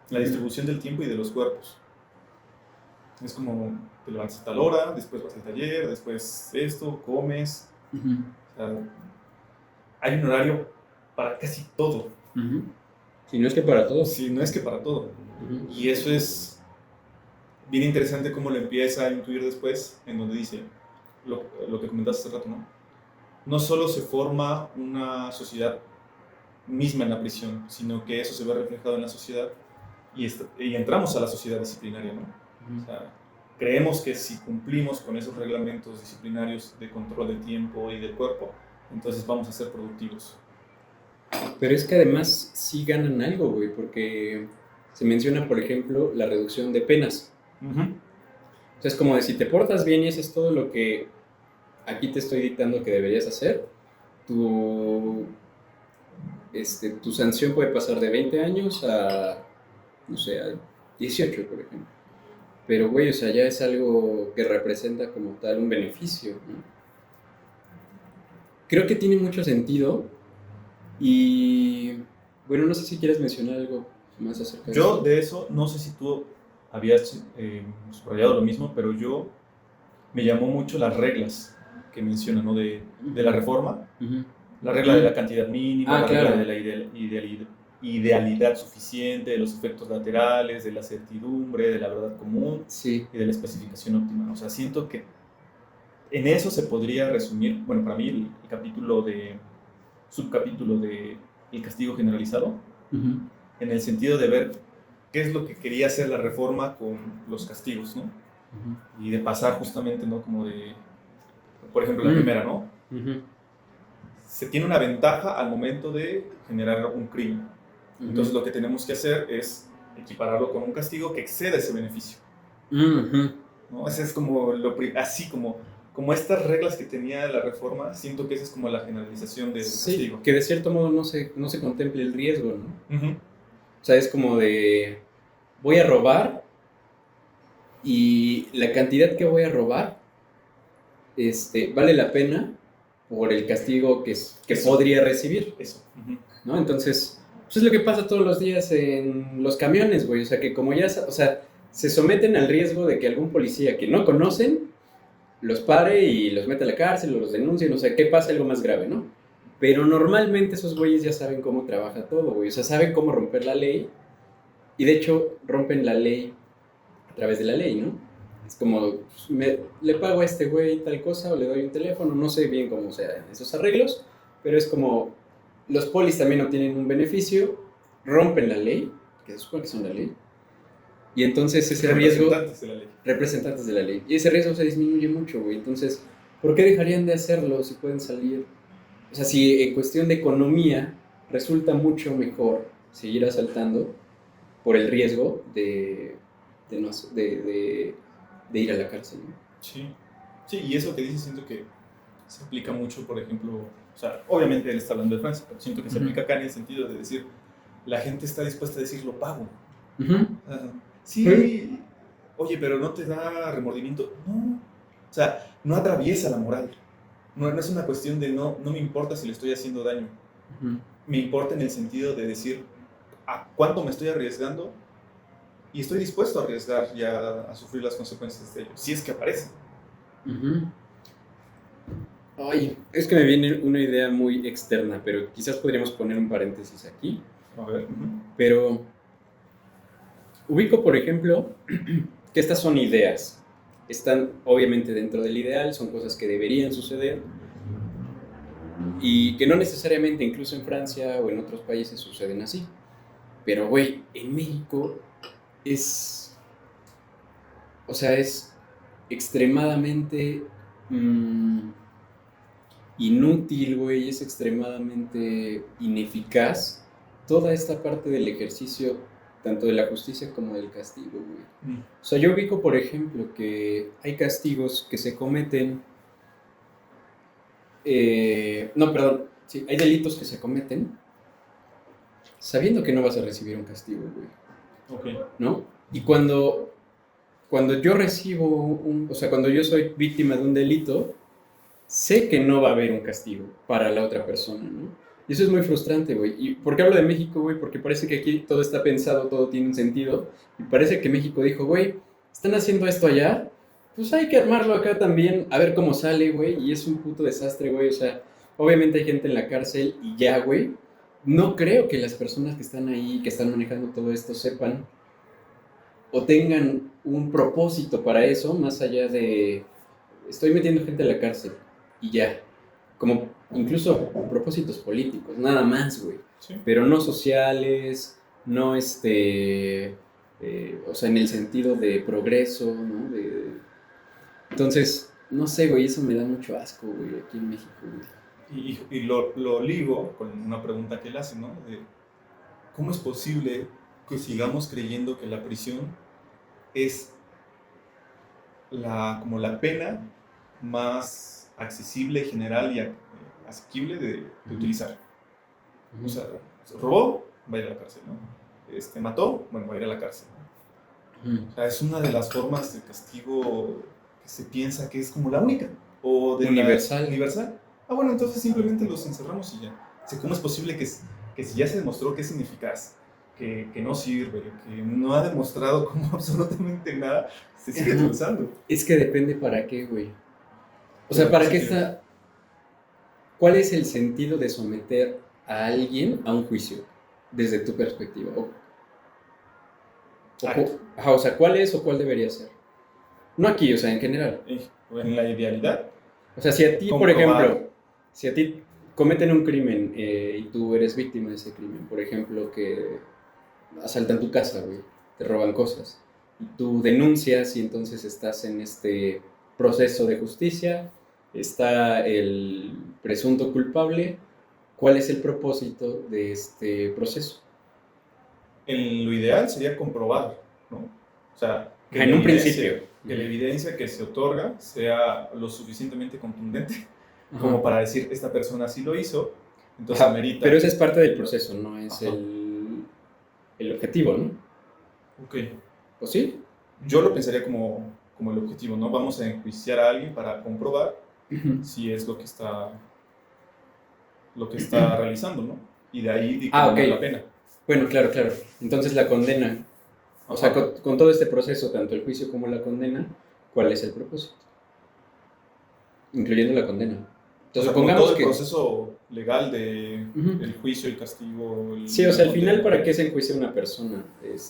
Speaker 2: La distribución del tiempo y de los cuerpos. Es como, te levantas a tal hora, después vas al taller, después esto, comes. O sea, hay un horario para casi todo.
Speaker 1: Si no es que para todos.
Speaker 2: Si no es que para todo. Y eso es bien interesante cómo lo empieza a intuir después, en donde dice, lo que comentaste hace rato, ¿no? No solo se forma una sociedad misma en la prisión, sino que eso se ve reflejado en la sociedad y entramos a la sociedad disciplinaria, ¿no? O sea, creemos que si cumplimos con esos reglamentos disciplinarios de control del tiempo y del cuerpo, entonces vamos a ser productivos.
Speaker 1: Pero es que además sí ganan algo, güey, porque se menciona, por ejemplo, la reducción de penas. O sea, es como de si te portas bien y haces todo lo que aquí te estoy dictando que deberías hacer, tu sanción puede pasar de 20 años a, no sé, a 18, por ejemplo. Pero, güey, o sea, ya es algo que representa como tal un beneficio, ¿no? Creo que tiene mucho sentido y, bueno, no sé si quieres mencionar algo más acerca de eso.
Speaker 2: Yo de eso, no sé si tú habías subrayado lo mismo, pero yo me llamó mucho las reglas que menciona, ¿no? de la reforma, La regla de la cantidad mínima, la
Speaker 1: claro.
Speaker 2: regla de la idealidad suficiente, de los efectos laterales, de la certidumbre, de la verdad común
Speaker 1: Sí.
Speaker 2: y de la especificación óptima. O sea, siento que en eso se podría resumir, bueno, para mí el subcapítulo de el castigo generalizado, en el sentido de ver qué es lo que quería hacer la reforma con los castigos, ¿no? Y de pasar justamente, ¿no? Como de, por ejemplo, la primera, ¿no? Se tiene una ventaja al momento de generar un crimen. Entonces lo que tenemos que hacer es equipararlo con un castigo que exceda ese beneficio. ¿No? Ese es como así como estas reglas que tenía la reforma, siento que esa es como la generalización del castigo.
Speaker 1: Que de cierto modo no se contemple el riesgo, ¿no? O sea, es como de, voy a robar y la cantidad que voy a robar vale la pena por el castigo que podría recibir.
Speaker 2: Eso.
Speaker 1: ¿No? Entonces, pues es lo que pasa todos los días en los camiones, güey. O sea, que como ya, o sea, se someten al riesgo de que algún policía que no conocen los pare y los mete a la cárcel o los denuncie, o sea, que pasa algo más grave, ¿no? Pero normalmente esos güeyes ya saben cómo trabaja todo, güey. O sea, saben cómo romper la ley. Y de hecho, rompen la ley a través de la ley, ¿no? Es como, pues, le pago a este güey tal cosa o le doy un teléfono. No sé bien cómo sean esos arreglos, pero es como, los polis también obtienen un beneficio, rompen la ley, que se supone que son la ley, y entonces ese riesgo... Representantes de la ley. Y ese riesgo se disminuye mucho, güey. Entonces, ¿por qué dejarían de hacerlo si pueden salir? O sea, si en cuestión de economía resulta mucho mejor seguir asaltando por el riesgo de ir a la cárcel, ¿no?
Speaker 2: Sí. Sí, y eso que dices siento que se aplica mucho, por ejemplo, o sea, obviamente él está hablando de Francia, pero siento que se aplica acá en el sentido de decir, la gente está dispuesta a decir, lo pago. Sí, oye, pero no te da remordimiento. No, o sea, no atraviesa la moral. No es una cuestión de no me importa si le estoy haciendo daño. Me importa en el sentido de decir, ¿a cuánto me estoy arriesgando? Y estoy dispuesto a arriesgar ya a sufrir las consecuencias de ello, si es que aparece.
Speaker 1: Ay, es que me viene una idea muy externa, pero quizás podríamos poner un paréntesis aquí.
Speaker 2: A ver.
Speaker 1: Pero ubico, por ejemplo, que estas son ideas. Están obviamente dentro del ideal, son cosas que deberían suceder y que no necesariamente incluso en Francia o en otros países suceden así. Pero, güey, en México es extremadamente inútil, güey, es extremadamente ineficaz toda esta parte del ejercicio, tanto de la justicia como del castigo, güey. O sea, yo ubico, por ejemplo, que hay castigos que se cometen... hay delitos que se cometen sabiendo que no vas a recibir un castigo, güey.
Speaker 2: Okay.
Speaker 1: ¿No? Y cuando yo recibo cuando yo soy víctima de un delito, sé que no va a haber un castigo para la otra persona, ¿no? Y eso es muy frustrante, güey. ¿Y por qué hablo de México, güey? Porque parece que aquí todo está pensado, todo tiene un sentido. Y parece que México dijo, güey, están haciendo esto allá, pues hay que armarlo acá también, a ver cómo sale, güey. Y es un puto desastre, güey. O sea, obviamente hay gente en la cárcel y ya, güey. No creo que las personas que están ahí, que están manejando todo esto, sepan o tengan un propósito para eso, más allá de, estoy metiendo gente a la cárcel y ya. Como incluso propósitos políticos, nada más, güey.
Speaker 2: Sí.
Speaker 1: Pero no sociales, no o sea, en el sentido de progreso, ¿no? Entonces, no sé, güey, eso me da mucho asco, güey, aquí en México, güey.
Speaker 2: Y lo ligo con una pregunta que él hace, ¿no? De, ¿cómo es posible que sigamos creyendo que la prisión es como la pena más accesible, general y asequible de utilizar? O sea, robó, va a ir a la cárcel, ¿no? Mató, bueno, va a ir a la cárcel, ¿no? O sea, es una de las formas de castigo que se piensa que es como la única. O de
Speaker 1: universal.
Speaker 2: Universal. Ah, bueno, entonces simplemente los encerramos y ya. O sea, ¿cómo es posible que si ya se demostró que es ineficaz, que no sirve, que no ha demostrado como absolutamente nada, se sigue utilizando?
Speaker 1: Es que depende para qué, güey. O sea, ¿para qué está...? ¿cuál es el sentido de someter a alguien a un juicio desde tu perspectiva? O sea, ¿cuál es o cuál debería ser? No aquí, o sea, en general.
Speaker 2: En la idealidad,
Speaker 1: O sea, si a ti, por
Speaker 2: comprobar.
Speaker 1: ejemplo, si a ti cometen un crimen y tú eres víctima de ese crimen, por ejemplo, que asaltan tu casa, güey, te roban cosas, y tú denuncias y entonces estás en este proceso de justicia, está el presunto culpable, ¿cuál es el propósito de este proceso?
Speaker 2: En lo ideal sería comprobar, ¿no? O sea, que
Speaker 1: En un principio.
Speaker 2: que la evidencia que se otorga sea lo suficientemente contundente
Speaker 1: Ajá.
Speaker 2: como para decir, esta persona sí lo hizo, entonces
Speaker 1: Ajá,
Speaker 2: amerita.
Speaker 1: pero esa es parte del proceso, no es
Speaker 2: Ajá.
Speaker 1: el objetivo, ¿no?
Speaker 2: Ok.
Speaker 1: ¿O sí?
Speaker 2: Yo lo pensaría como el objetivo, ¿no? Vamos a enjuiciar a alguien para comprobar si es lo que está realizando, ¿no? Y de ahí dictaminar
Speaker 1: ok.
Speaker 2: la pena.
Speaker 1: Bueno, claro. Entonces la condena, o sea,
Speaker 2: Ajá.
Speaker 1: con todo este proceso, tanto el juicio como la condena, ¿cuál es el propósito? Incluyendo la condena.
Speaker 2: O
Speaker 1: Entonces
Speaker 2: sea,
Speaker 1: supongamos
Speaker 2: todo el
Speaker 1: que...
Speaker 2: proceso legal de
Speaker 1: Ujú.
Speaker 2: el juicio, el castigo...
Speaker 1: Sí, o sea, al final,
Speaker 2: condena.
Speaker 1: ¿para qué se enjuicia una persona?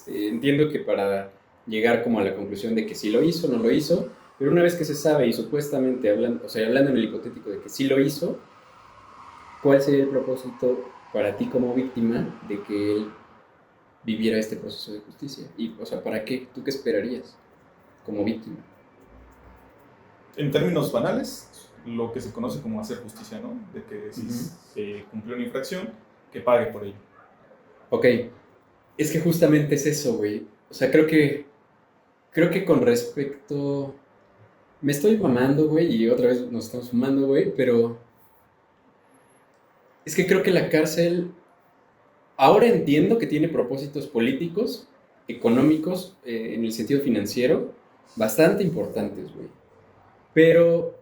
Speaker 1: Entiendo que para llegar como a la conclusión de que sí lo hizo, no lo hizo, pero una vez que se sabe y supuestamente hablando, o sea, hablando en el hipotético de que sí lo hizo, ¿cuál sería el propósito para ti como víctima de que él viviera este proceso de justicia? Y, o sea, ¿para qué? ¿Tú qué esperarías como víctima?
Speaker 2: En términos banales, lo que se conoce como hacer justicia, ¿no? De que si se cumplió una infracción, que pague por ello.
Speaker 1: Ok, es que justamente es eso, güey. O sea, creo que con respecto... Me estoy mamando, güey, y otra vez nos estamos fumando, güey, pero es que creo que la cárcel... Ahora entiendo que tiene propósitos políticos, económicos, en el sentido financiero, bastante importantes, güey. Pero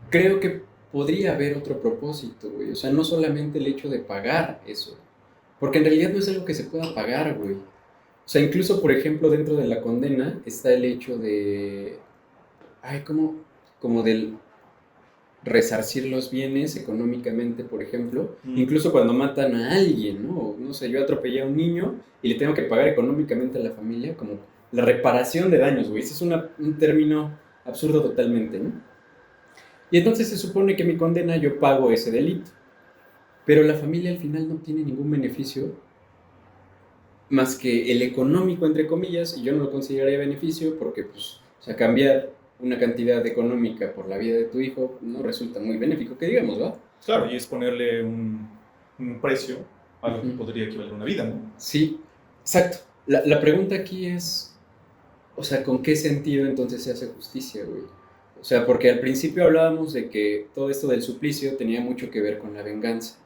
Speaker 1: creo que podría haber otro propósito, güey. O sea, no solamente el hecho de pagar eso. Porque en realidad no es algo que se pueda pagar, güey. O sea, incluso, por ejemplo, dentro de la condena está el hecho de... Ay, como del resarcir los bienes económicamente, por ejemplo. Incluso cuando matan a alguien, ¿no? No sé, yo atropellé a un niño y le tengo que pagar económicamente a la familia, como la reparación de daños, güey. Ese es un término absurdo totalmente, ¿no? Y entonces se supone que mi condena yo pago ese delito. Pero la familia al final no tiene ningún beneficio más que el económico, entre comillas, y yo no lo consideraría beneficio porque, pues, o sea, cambiar una cantidad económica por la vida de tu hijo no resulta muy benéfico, que digamos, ¿va?
Speaker 2: Claro, y es ponerle un precio a lo que podría equivaler una vida, ¿no?
Speaker 1: Sí, exacto. La pregunta aquí es, o sea, ¿con qué sentido entonces se hace justicia, güey? O sea, porque al principio hablábamos de que todo esto del suplicio tenía mucho que ver con la venganza.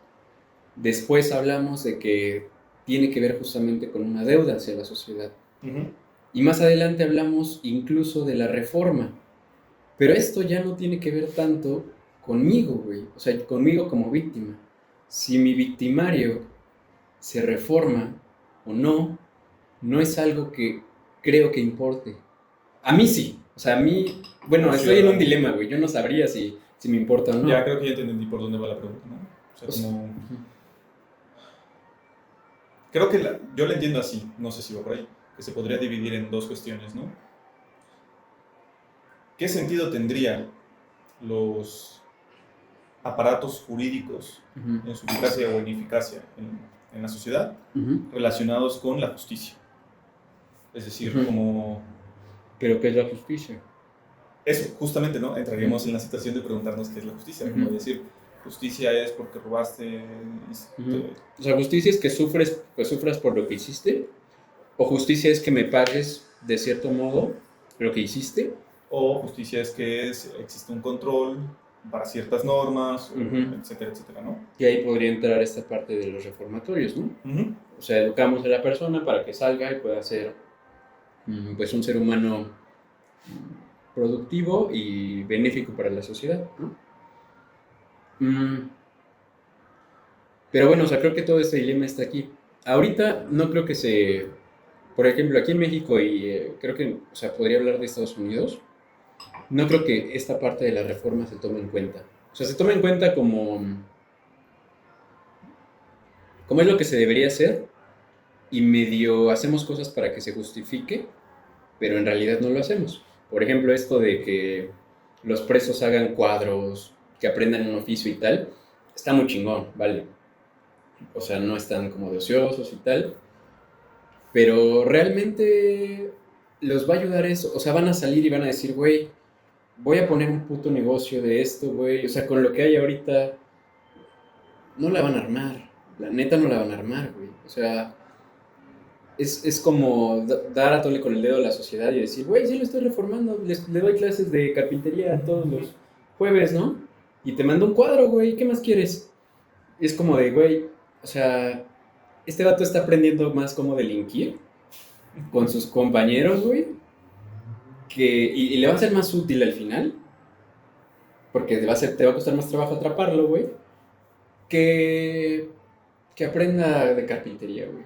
Speaker 1: Después hablamos de que tiene que ver justamente con una deuda hacia la sociedad. Y más adelante hablamos incluso de la reforma. Pero esto ya no tiene que ver tanto conmigo, güey. O sea, conmigo como víctima. Si mi victimario se reforma o no, no es algo que creo que importe. A mí sí. O sea, a mí... Bueno, estoy en un dilema, güey. Yo no sabría si me importa o no.
Speaker 2: Ya, creo que ya te entendí por dónde va la pregunta, ¿no? O sea, como... Creo que yo la entiendo así, no sé si va por ahí, que se podría dividir en dos cuestiones, ¿no? ¿Qué sentido tendría los aparatos jurídicos en su eficacia o ineficacia en la sociedad relacionados con la justicia? Es decir, como...
Speaker 1: ¿Pero qué es la justicia?
Speaker 2: Eso, justamente, ¿no? Entraríamos en la situación de preguntarnos qué es la justicia, como decir, justicia es porque robaste...
Speaker 1: O sea, justicia es que sufras por lo que hiciste, o justicia es que me pagues de cierto modo lo que hiciste,
Speaker 2: o justicia es que existe un control para ciertas normas, etcétera, etcétera, ¿no?
Speaker 1: Y ahí podría entrar esta parte de los reformatorios, ¿no? O sea, educamos a la persona para que salga y pueda ser pues un ser humano productivo y benéfico para la sociedad, ¿no? Pero bueno, o sea, creo que todo este dilema está aquí. Ahorita no creo que se... Por ejemplo, aquí en México y creo que, o sea, podría hablar de Estados Unidos, no creo que esta parte de la reforma se tome en cuenta. O sea, se toma en cuenta como es lo que se debería hacer y medio hacemos cosas para que se justifique, pero en realidad no lo hacemos. Por ejemplo, esto de que los presos hagan cuadros, que aprendan un oficio y tal, está muy chingón, ¿vale? O sea, no están como de ociosos y tal, pero realmente los va a ayudar eso. O sea, van a salir y van a decir, güey, voy a poner un puto negocio de esto, güey. O sea, con lo que hay ahorita, no la van a armar. La neta no la van a armar, güey. O sea, es como dar a tole con el dedo a la sociedad y decir, güey, sí lo estoy reformando. Le doy clases de carpintería todos los jueves, ¿no? Y te mando un cuadro, güey. ¿Qué más quieres? Es como de, güey, o sea, este vato está aprendiendo más cómo delinquir con sus compañeros, güey, y le va a ser más útil al final, porque te va a costar más trabajo atraparlo, güey, que, que aprenda de carpintería, güey.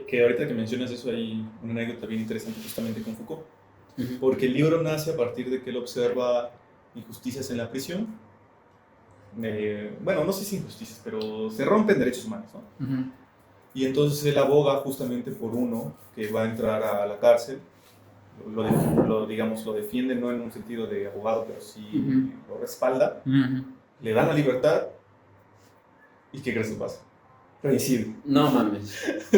Speaker 2: Que ahorita que mencionas eso hay una anécdota bien interesante justamente con Foucault,
Speaker 1: Uh-huh.
Speaker 2: porque el libro nace a partir de que él observa injusticias en la prisión. Bueno, no sé si injusticias, pero se rompen derechos humanos, ¿no?
Speaker 1: Uh-huh.
Speaker 2: Y entonces él aboga justamente por uno que va a entrar a la cárcel, digamos, lo defiende no en un sentido de abogado, pero sí
Speaker 1: Uh-huh.
Speaker 2: lo respalda,
Speaker 1: Uh-huh.
Speaker 2: le dan la libertad y ¿qué crees que pasa? Reincide.
Speaker 1: No mames.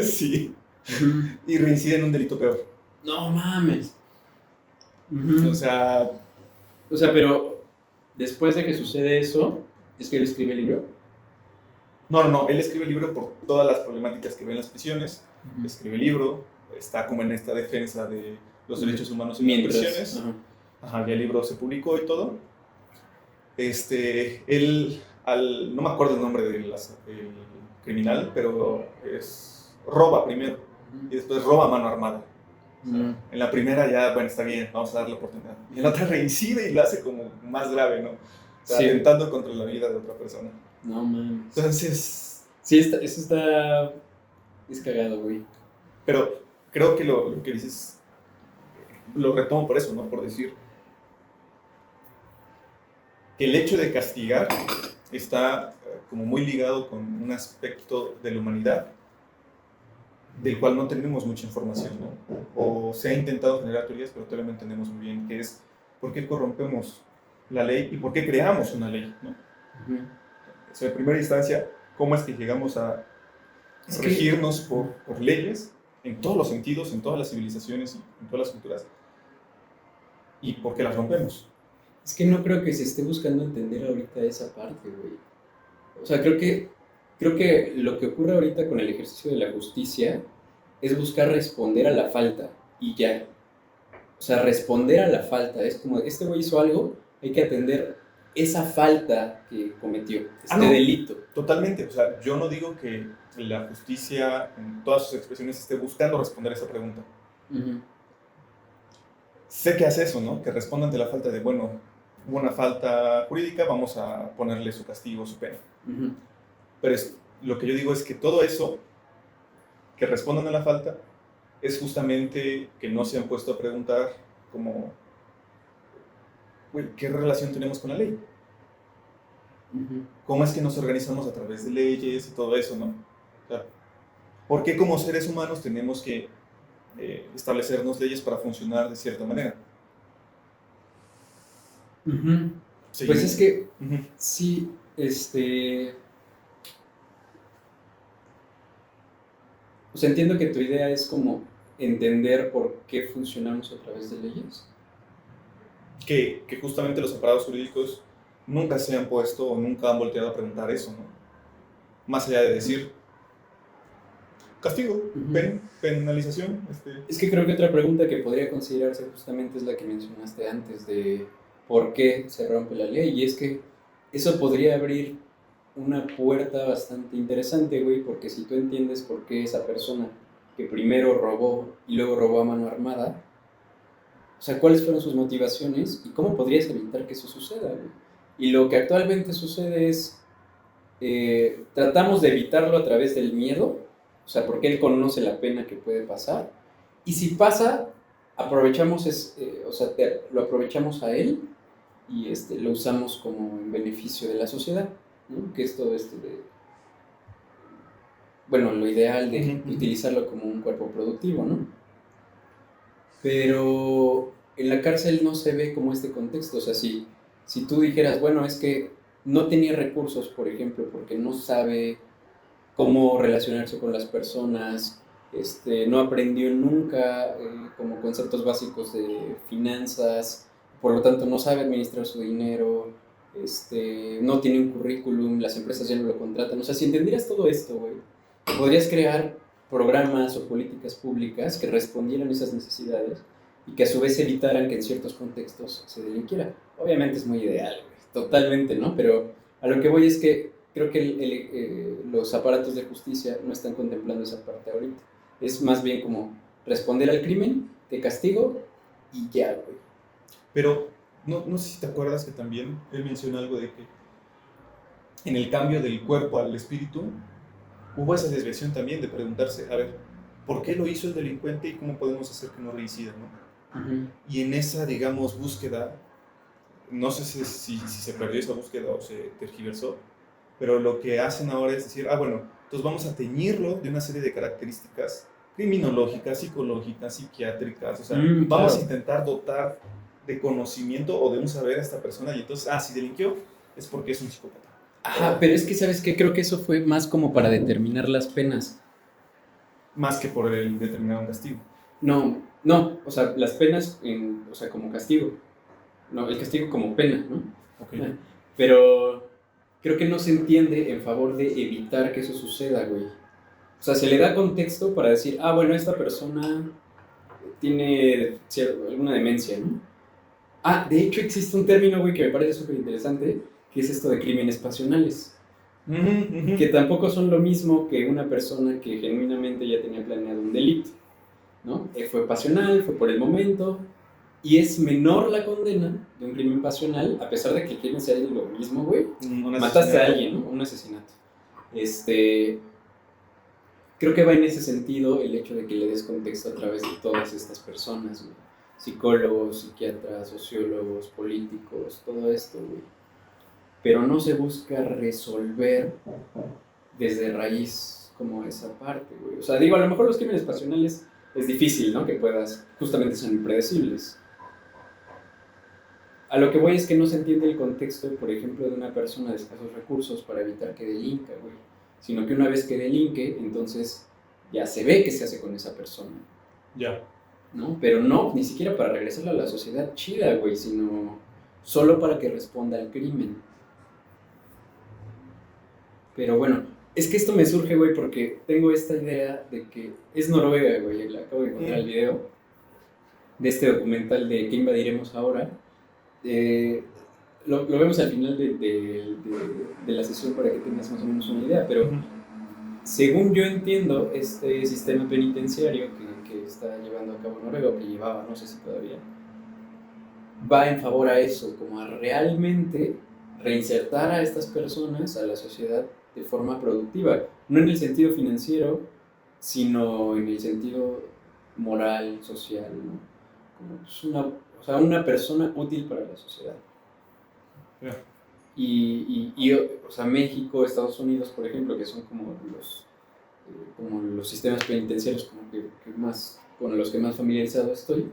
Speaker 2: Sí.
Speaker 1: Uh-huh.
Speaker 2: Y reincide en un delito peor.
Speaker 1: No mames. Uh-huh.
Speaker 2: O sea,
Speaker 1: pero después de que sucede eso, es que él escribe el libro.
Speaker 2: no, él escribe el libro por todas las problemáticas que ve en las prisiones,
Speaker 1: Uh-huh.
Speaker 2: escribe el libro, está como en esta defensa de los derechos humanos en
Speaker 1: Mientras,
Speaker 2: las prisiones.
Speaker 1: uh-huh.
Speaker 2: Ajá, ya el libro se publicó y todo. Él, no me acuerdo el nombre del criminal, pero roba primero y después roba a mano armada. O sea, en la primera ya, bueno, está bien, vamos a darle la oportunidad. Y en la otra reincide y lo hace como más grave, ¿no? O sea,
Speaker 1: sí.
Speaker 2: atentando contra la vida de otra persona.
Speaker 1: No mames.
Speaker 2: Entonces...
Speaker 1: Sí, eso está... Es cagado, güey.
Speaker 2: Pero creo que lo que dices lo retomo por eso, ¿no? Por decir que el hecho de castigar está como muy ligado con un aspecto de la humanidad del cual no tenemos mucha información, ¿no? O se ha intentado generar teorías, pero todavía no entendemos muy bien qué es, por qué corrompemos la ley y por qué creamos una ley, ¿no?
Speaker 1: Uh-huh.
Speaker 2: O sea, en primera instancia, ¿cómo es que llegamos a regirnos por leyes en todos los sentidos, en todas las civilizaciones y en todas las culturas? ¿Y por qué las rompemos?
Speaker 1: Es que no creo que se esté buscando entender ahorita esa parte, güey. O sea, creo que lo que ocurre ahorita con el ejercicio de la justicia es buscar responder a la falta y ya. O sea, responder a la falta. Es como, este güey hizo algo, hay que atender esa falta que cometió,
Speaker 2: no,
Speaker 1: delito.
Speaker 2: Totalmente. O sea, yo no digo que la justicia en todas sus expresiones esté buscando responder a esa pregunta.
Speaker 1: Uh-huh.
Speaker 2: Sé que hace eso, ¿no? Que respondan de la falta de, bueno, hubo una falta jurídica, vamos a ponerle su castigo, su pena.
Speaker 1: Uh-huh.
Speaker 2: Pero lo que yo digo es que todo eso, que respondan a la falta, es justamente que no se han puesto a preguntar como, ¿qué relación tenemos con la ley?
Speaker 1: Uh-huh.
Speaker 2: ¿Cómo es que nos organizamos a través de leyes y todo eso, no? O sea, ¿por qué como seres humanos tenemos que establecernos leyes para funcionar de cierta manera?
Speaker 1: Uh-huh. Sí. Pues es que, uh-huh, sí, o sea, entiendo que tu idea es como entender por qué funcionamos a través de leyes.
Speaker 2: Que justamente los aparatos jurídicos nunca se han puesto o nunca han volteado a preguntar eso, ¿no? Más allá de decir castigo, uh-huh, penalización.
Speaker 1: Es que creo que otra pregunta que podría considerarse justamente es la que mencionaste antes de por qué se rompe la ley, y es que eso podría abrir una puerta bastante interesante, güey, porque si tú entiendes por qué esa persona que primero robó y luego robó a mano armada, o sea, cuáles fueron sus motivaciones y cómo podrías evitar que eso suceda, güey. Y lo que actualmente sucede es, tratamos de evitarlo a través del miedo, o sea, porque él conoce la pena que puede pasar, y si pasa, aprovechamos, lo aprovechamos a él y lo usamos como en beneficio de la sociedad, ¿no? Que es todo esto de, bueno, lo ideal de utilizarlo como un cuerpo productivo, ¿no? Pero en la cárcel no se ve como este contexto, o sea, si tú dijeras, bueno, es que no tenía recursos, por ejemplo, porque no sabe cómo relacionarse con las personas, no aprendió nunca como conceptos básicos de finanzas, por lo tanto no sabe administrar su dinero, no tiene un currículum, las empresas ya no lo contratan. O sea, si entendieras todo esto, güey, podrías crear programas o políticas públicas que respondieran a esas necesidades y que a su vez evitaran que en ciertos contextos se delinquiera. Obviamente es muy ideal, güey, totalmente, ¿no? Pero a lo que voy es que creo que los aparatos de justicia no están contemplando esa parte ahorita. Es más bien como responder al crimen, te castigo y ya, güey.
Speaker 2: Pero no sé si te acuerdas que también él menciona algo de que en el cambio del cuerpo al espíritu hubo esa desviación también de preguntarse, a ver, ¿por qué lo hizo el delincuente y cómo podemos hacer que no reincida, ¿no?
Speaker 1: Uh-huh.
Speaker 2: Y en esa, digamos, búsqueda, no sé si se perdió esa búsqueda o se tergiversó, pero lo que hacen ahora es decir, bueno, entonces vamos a teñirlo de una serie de características criminológicas, psicológicas, psiquiátricas, o sea, vamos a intentar dotar de conocimiento o de un saber a esta persona y entonces, si delinquió es porque es un psicópata.
Speaker 1: Ajá, pero es que, ¿sabes qué? Creo que eso fue más como para determinar las penas.
Speaker 2: Más que por el determinar un castigo.
Speaker 1: No, o sea, las penas, o sea, como castigo. No, el castigo como pena, ¿no?
Speaker 2: Okay.
Speaker 1: Pero creo que no se entiende en favor de evitar que eso suceda, güey. O sea, se le da contexto para decir, bueno, esta persona tiene alguna demencia, ¿no? De hecho existe un término, güey, que me parece súper interesante, que es esto de crímenes pasionales. Uh-huh. Que tampoco son lo mismo que una persona que genuinamente ya tenía planeado un delito, ¿no? Fue pasional, fue por el momento, y es menor la condena de un crimen pasional, a pesar de que el crimen sea lo mismo, güey. Mataste a alguien, ¿no? Un asesinato. Creo que va en ese sentido el hecho de que le des contexto a través de todas estas personas, güey. Psicólogos, psiquiatras, sociólogos, políticos, todo esto, güey. Pero no se busca resolver desde raíz como esa parte, güey. O sea, digo, a lo mejor los crímenes pasionales es difícil, ¿no? Que puedas, justamente son impredecibles. A lo que voy es que no se entiende el contexto, por ejemplo, de una persona de escasos recursos para evitar que delinca, güey. Sino que una vez que delinque, entonces ya se ve qué se hace con esa persona.
Speaker 2: Ya.
Speaker 1: ¿No? Pero no, ni siquiera para regresarla a la sociedad chida, güey, sino solo para que responda al crimen. Pero bueno, es que esto me surge, güey, porque tengo esta idea de que es Noruega, güey, le acabo de encontrar el video de este documental de ¿Qué invadiremos ahora? Lo vemos al final de la sesión para que tengas más o menos una idea, pero según yo entiendo, este sistema penitenciario que está llevando a cabo Noruega, o que llevaba, no sé si todavía, va en favor a eso, como a realmente reinsertar a estas personas a la sociedad de forma productiva, no en el sentido financiero, sino en el sentido moral, social, ¿no? Como una persona útil para la sociedad.
Speaker 2: Yeah.
Speaker 1: Y o sea, México, Estados Unidos, por ejemplo, que son como los sistemas penitenciarios como que más, con los que más familiarizado estoy,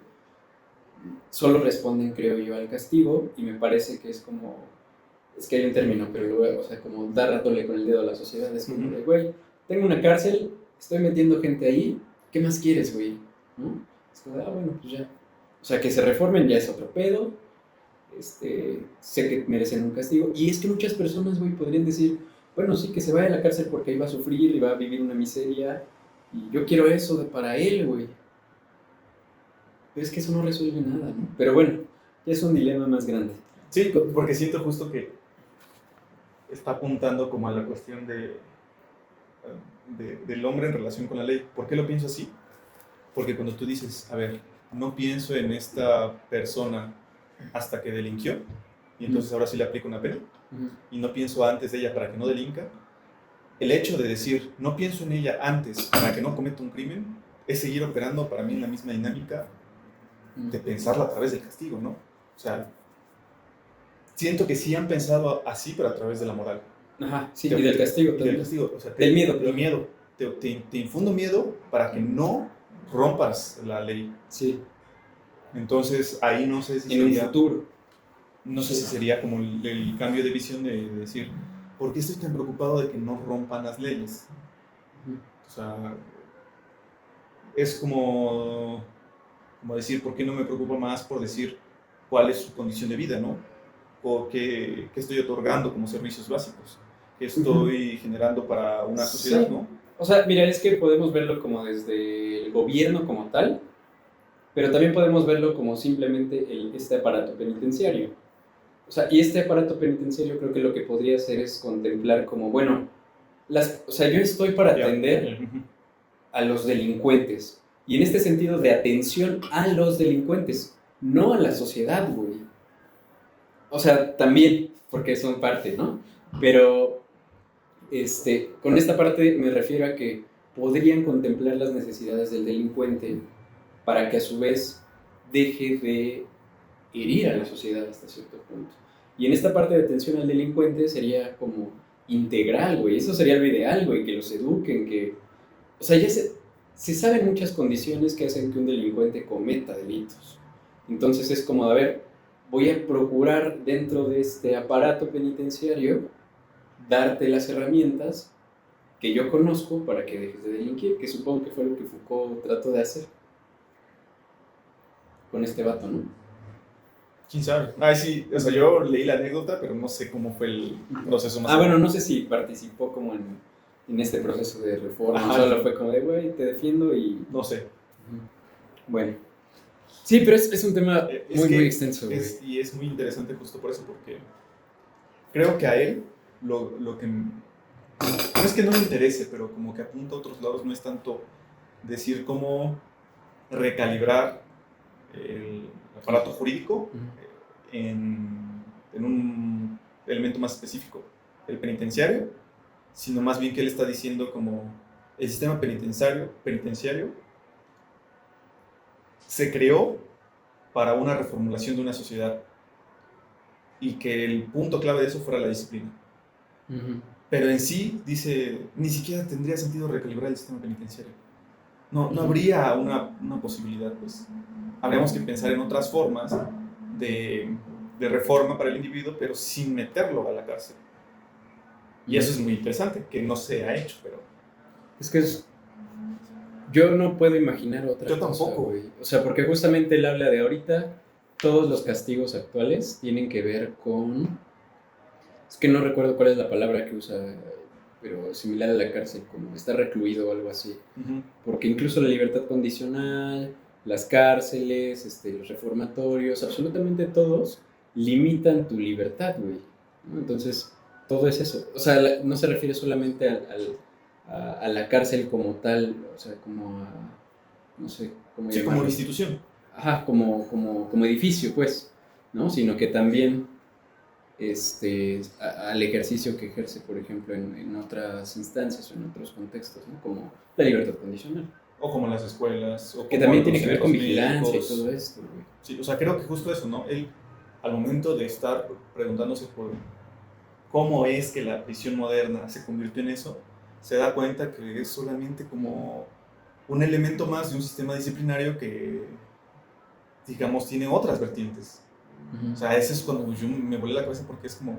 Speaker 1: solo responden, creo yo, al castigo, y me parece que es que hay un término, pero luego, o sea, como dar ratole con el dedo a la sociedad, es como de, güey, tengo una cárcel, estoy metiendo gente ahí, ¿qué más quieres, güey? ¿No? Es como de, bueno, pues ya. O sea, que se reformen ya es otro pedo, sé que merecen un castigo, y es que muchas personas, güey, podrían decir, bueno, sí, que se vaya a la cárcel porque ahí va a sufrir y va a vivir una miseria, y yo quiero eso para él, güey. Pero es que eso no resuelve nada, ¿no? Pero bueno, ya es un dilema más grande.
Speaker 2: Sí, porque siento justo que está apuntando como a la cuestión del hombre en relación con la ley. ¿Por qué lo pienso así? Porque cuando tú dices, a ver, no pienso en esta persona hasta que delinquió, y entonces ahora sí le aplico una pena, y no pienso antes de ella para que no delinca, el hecho de decir, no pienso en ella antes para que no cometa un crimen, es seguir operando para mí en la misma dinámica de pensarla a través del castigo, ¿no? O sea, siento que sí han pensado así, pero a través de la moral.
Speaker 1: Ajá, sí, y del castigo
Speaker 2: Y
Speaker 1: también.
Speaker 2: del castigo, o sea,
Speaker 1: Del miedo.
Speaker 2: Del miedo. Te infundo miedo para que no rompas la ley.
Speaker 1: Sí,
Speaker 2: Entonces, ahí no sé si
Speaker 1: en un
Speaker 2: sería,
Speaker 1: futuro.
Speaker 2: no sé si sería como el cambio de visión de decir, ¿por qué estoy tan preocupado de que no rompan las leyes? O sea, es como decir, ¿por qué no me preocupo más por decir cuál es su condición de vida, ¿no? O qué estoy otorgando como servicios básicos, qué estoy generando para una sociedad,
Speaker 1: Sí.
Speaker 2: ¿no?
Speaker 1: O sea, mira, es que podemos verlo como desde el gobierno como tal, pero también podemos verlo como simplemente este aparato penitenciario. O sea, y este aparato penitenciario creo que lo que podría hacer es contemplar como, bueno, o sea, yo estoy para atender a los delincuentes. Y en este sentido de atención a los delincuentes, no a la sociedad, güey. O sea, también, porque son parte, ¿no? Pero con esta parte me refiero a que podrían contemplar las necesidades del delincuente para que a su vez deje de herir a la sociedad hasta cierto punto. Y en esta parte de atención al delincuente sería como integral, güey. Eso sería lo ideal, güey, que los eduquen, que... O sea, ya se saben muchas condiciones que hacen que un delincuente cometa delitos. Entonces es como, a ver, voy a procurar dentro de este aparato penitenciario darte las herramientas que yo conozco para que dejes de delinquir, que supongo que fue lo que Foucault trató de hacer con este vato, ¿no?
Speaker 2: ¿Quién sabe? Ah, sí, o sea, yo leí la anécdota, pero no sé cómo fue el proceso más.
Speaker 1: Bueno, no sé si participó como en este proceso de reforma,
Speaker 2: Ajá,
Speaker 1: solo
Speaker 2: sí.
Speaker 1: fue como de, güey, te defiendo y...
Speaker 2: No sé.
Speaker 1: Bueno. Sí, pero es un tema muy extenso, güey.
Speaker 2: Y es muy interesante justo por eso, porque creo que a él lo que... No es que no le interese, pero como que apunta a otros lados, no es tanto decir cómo recalibrar el aparato jurídico en un elemento más específico, el penitenciario, sino más bien que él está diciendo como el sistema penitenciario se creó para una reformulación de una sociedad y que el punto clave de eso fuera la disciplina. Pero en sí, dice, ni siquiera tendría sentido recalibrar el sistema penitenciario. No habría una posibilidad, pues. Habríamos que pensar en otras formas de reforma para el individuo, pero sin meterlo a la cárcel. Y eso es muy interesante, que no se ha hecho, pero...
Speaker 1: Es que yo no puedo imaginar otra cosa.
Speaker 2: Yo tampoco.
Speaker 1: Güey. O sea, porque justamente él habla de ahorita, todos los castigos actuales tienen que ver con... Es que no recuerdo cuál es la palabra que usa, pero similar a la cárcel, como estar recluido o algo así. Porque incluso la libertad condicional, las cárceles, los reformatorios, absolutamente todos limitan tu libertad, güey, ¿no? Entonces, todo es eso. O sea, no se refiere solamente a la cárcel como tal, o sea, como a, no sé cómo llamarlo.
Speaker 2: Como institución.
Speaker 1: Ajá, como edificio, pues, ¿no? Sino que también al ejercicio que ejerce, por ejemplo, en otras instancias o en otros contextos, ¿no? Como la libertad condicional.
Speaker 2: O como las escuelas. O
Speaker 1: que
Speaker 2: como
Speaker 1: también tiene que ver con vigilancia y todo esto, güey.
Speaker 2: Sí, o sea, creo que justo eso, ¿no? Él, al momento de estar preguntándose por cómo es que la prisión moderna se convirtió en eso, se da cuenta que es solamente como un elemento más de un sistema disciplinario que, digamos, tiene otras vertientes. O sea, eso es cuando yo me volé la cabeza porque es como,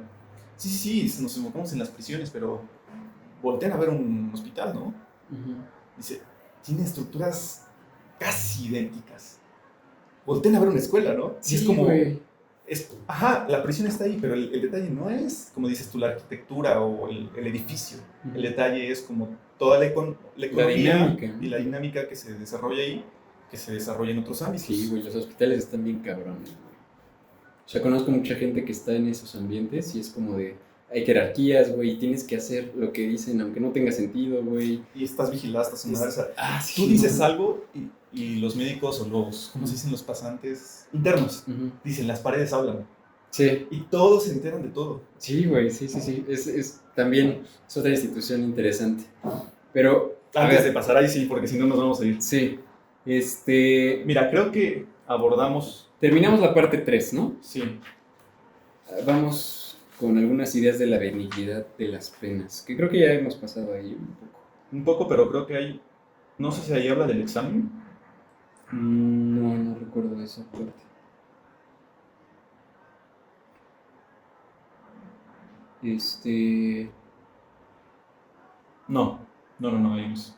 Speaker 2: sí, nos enfocamos en las prisiones, pero voltean a ver un hospital, ¿no? Dice, tiene estructuras casi idénticas. Voltean a ver una escuela, ¿no?
Speaker 1: Sí,
Speaker 2: y es como,
Speaker 1: güey.
Speaker 2: La prisión está ahí, pero el detalle no es, como dices tú, la arquitectura o el edificio. El detalle es como toda la economía y la dinámica que se desarrolla ahí, que se desarrolla en otros ámbitos.
Speaker 1: Sí, güey, los hospitales están bien cabrones, güey. O sea, conozco mucha gente que está en esos ambientes y es como de, hay jerarquías, güey, y tienes que hacer lo que dicen aunque no tenga sentido, güey.
Speaker 2: Y estás vigilado, estás en
Speaker 1: sí,
Speaker 2: tú dices algo y los médicos o los, ¿cómo se dicen? Los pasantes internos dicen, las paredes hablan.
Speaker 1: Sí.
Speaker 2: Y todos se enteran de todo.
Speaker 1: Sí, güey, sí. También es otra institución interesante. Pero...
Speaker 2: Antes de pasar ahí, sí, porque si no nos vamos a ir.
Speaker 1: Sí.
Speaker 2: Mira, creo que abordamos...
Speaker 1: Terminamos la parte 3, ¿no?
Speaker 2: Sí.
Speaker 1: vamos con algunas ideas de la benignidad de las penas, que creo que ya hemos pasado ahí un poco.
Speaker 2: Un poco, pero creo que hay, no sé si ahí habla del examen.
Speaker 1: No, no recuerdo esa parte.
Speaker 2: No, ahí no es.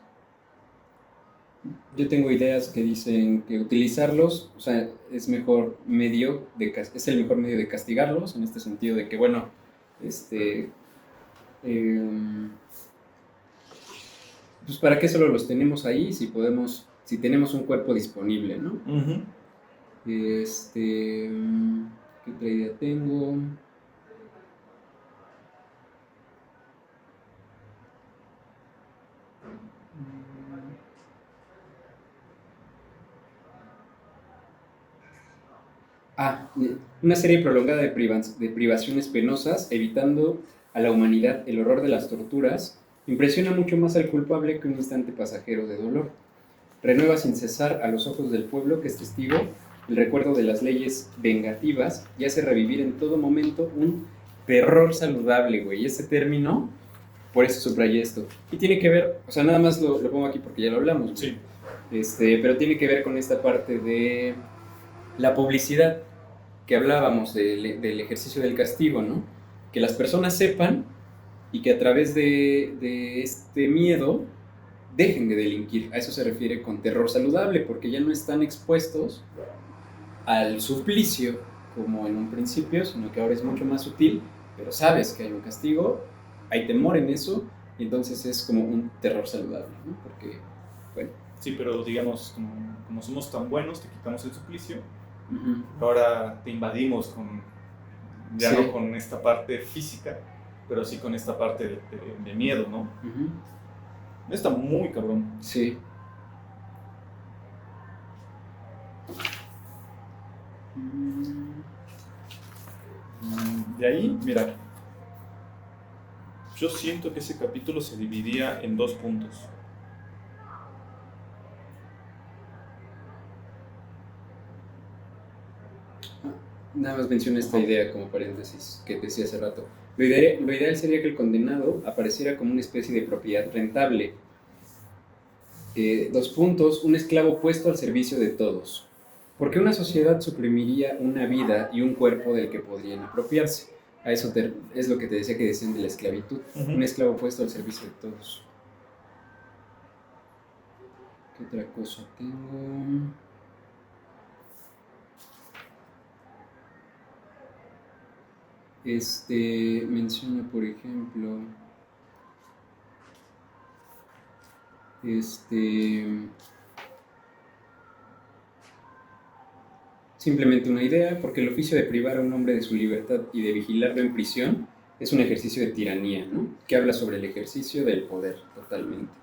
Speaker 1: Yo tengo ideas que dicen que utilizarlos, o sea, es mejor medio es el mejor medio de castigarlos, en este sentido de que, bueno, este, em, pues para qué solo los tenemos ahí si tenemos un cuerpo disponible, ¿no?
Speaker 2: Uh-huh.
Speaker 1: ¿Qué otra idea tengo? Una serie prolongada de privaciones penosas, evitando a la humanidad el horror de las torturas, impresiona mucho más al culpable que un instante pasajero de dolor. Renueva sin cesar a los ojos del pueblo que es testigo el recuerdo de las leyes vengativas y hace revivir en todo momento un terror saludable, güey. Ese término, por eso subrayé esto. Y tiene que ver, o sea, nada más lo pongo aquí porque ya lo hablamos.
Speaker 2: Sí.
Speaker 1: Pero tiene que ver con esta parte de la publicidad que hablábamos del ejercicio del castigo, ¿no? Que las personas sepan y que a través de este miedo dejen de delinquir. A eso se refiere con terror saludable, porque ya no están expuestos al suplicio como en un principio, sino que ahora es mucho más sutil, pero sabes que hay un castigo, hay temor en eso, y entonces es como un terror saludable, ¿no? Porque, bueno.
Speaker 2: Sí, pero digamos, como somos tan buenos, te quitamos el suplicio.
Speaker 1: Uh-huh.
Speaker 2: Ahora te invadimos ya
Speaker 1: sí.
Speaker 2: no con esta parte física, pero sí con esta parte de miedo, ¿no?
Speaker 1: Uh-huh.
Speaker 2: Está muy cabrón.
Speaker 1: Sí.
Speaker 2: De ahí, mira, yo siento que ese capítulo se dividía en 2 puntos.
Speaker 1: Nada más menciono esta idea como paréntesis que te decía hace rato. Lo ideal sería que el condenado apareciera como una especie de propiedad rentable. 2 puntos, un esclavo puesto al servicio de todos. Porque una sociedad suprimiría una vida y un cuerpo del que podrían apropiarse. A eso es lo que te decía que decían de la esclavitud. Uh-huh. Un esclavo puesto al servicio de todos. ¿Qué otra cosa tengo? Menciona, por ejemplo, simplemente una idea, porque el oficio de privar a un hombre de su libertad y de vigilarlo en prisión es un ejercicio de tiranía, ¿no? Que habla sobre el ejercicio del poder, totalmente.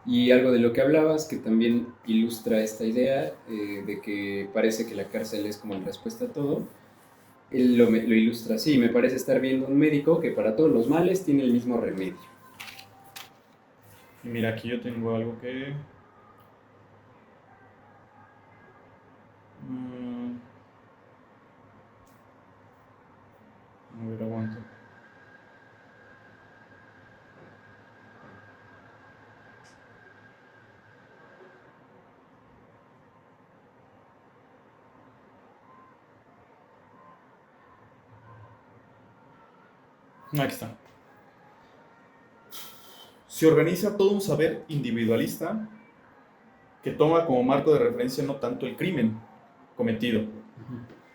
Speaker 1: Y algo de lo que hablabas, que también ilustra esta idea de que parece que la cárcel es como la respuesta a todo, él lo ilustra así: me parece estar viendo un médico que para todos los males tiene el mismo remedio.
Speaker 2: Y mira, aquí yo tengo algo que... A ver, aguanto. Aquí está. Se organiza todo un saber individualista que toma como marco de referencia no tanto el crimen cometido,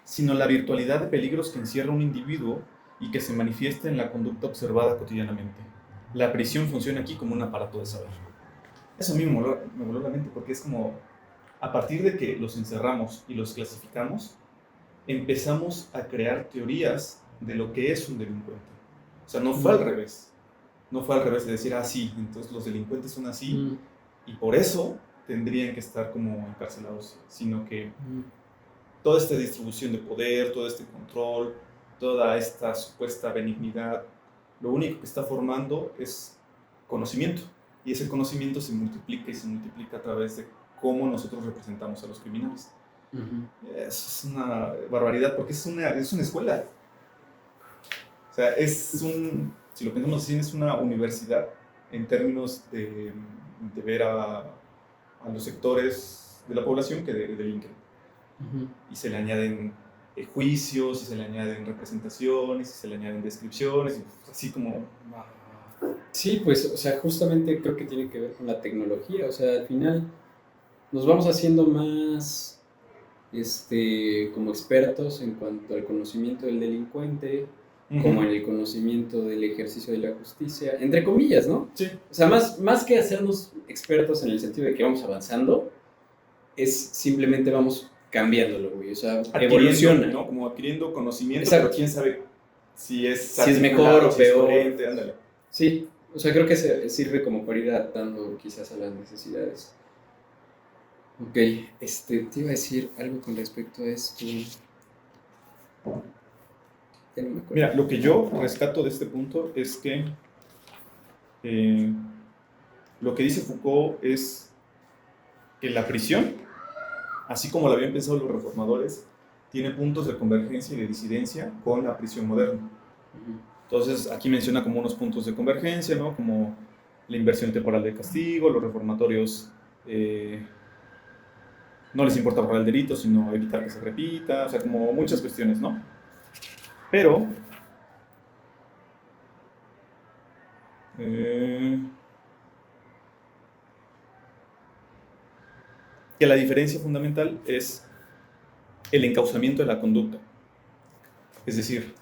Speaker 2: sino la virtualidad de peligros que encierra un individuo y que se manifiesta en la conducta observada cotidianamente. La prisión funciona aquí como un aparato de saber. Eso a mí me voló la mente, porque es como, a partir de que los encerramos y los clasificamos, empezamos a crear teorías de lo que es un delincuente. O sea, no fue al revés. No fue al revés de decir, sí, entonces los delincuentes son así y por eso tendrían que estar como encarcelados, sino que toda esta distribución de poder, todo este control, toda esta supuesta benignidad, lo único que está formando es conocimiento. Y ese conocimiento se multiplica y se multiplica a través de cómo nosotros representamos a los criminales.
Speaker 1: Ujú.
Speaker 2: Eso es una barbaridad, porque es una escuela. O sea, si lo pensamos así, es una universidad en términos de ver a los sectores de la población que delinquen.
Speaker 1: Ujú.
Speaker 2: Y se le añaden juicios, y se le añaden representaciones, y se le añaden descripciones, y así como...
Speaker 1: Sí, pues, o sea, justamente creo que tiene que ver con la tecnología, o sea, al final nos vamos haciendo más, como expertos en cuanto al conocimiento del delincuente, como en el conocimiento del ejercicio de la justicia, entre comillas, ¿no?
Speaker 2: Sí.
Speaker 1: O sea, más que hacernos expertos en el sentido de que vamos avanzando, es simplemente vamos cambiándolo, güey, o sea, evoluciona.
Speaker 2: ¿no? Como adquiriendo conocimiento,
Speaker 1: Exacto.
Speaker 2: pero quién sabe si es
Speaker 1: Si es mejor o
Speaker 2: si es
Speaker 1: peor.
Speaker 2: coherente, ándale.
Speaker 1: Sí, o sea, creo que sirve como para ir adaptando quizás a las necesidades. Ok, te iba a decir algo con respecto a esto. Ya no me acuerdo.
Speaker 2: Mira, lo que yo rescato de este punto es que lo que dice Foucault es que la prisión, así como la habían pensado los reformadores, tiene puntos de convergencia y de disidencia con la prisión moderna.
Speaker 1: Ujú.
Speaker 2: Entonces, aquí menciona como unos puntos de convergencia, ¿no? Como la inversión temporal de castigo, los reformatorios no les importa borrar el delito, sino evitar que se repita, o sea, como muchas cuestiones, ¿no? Pero, que la diferencia fundamental es el encauzamiento de la conducta. Es decir,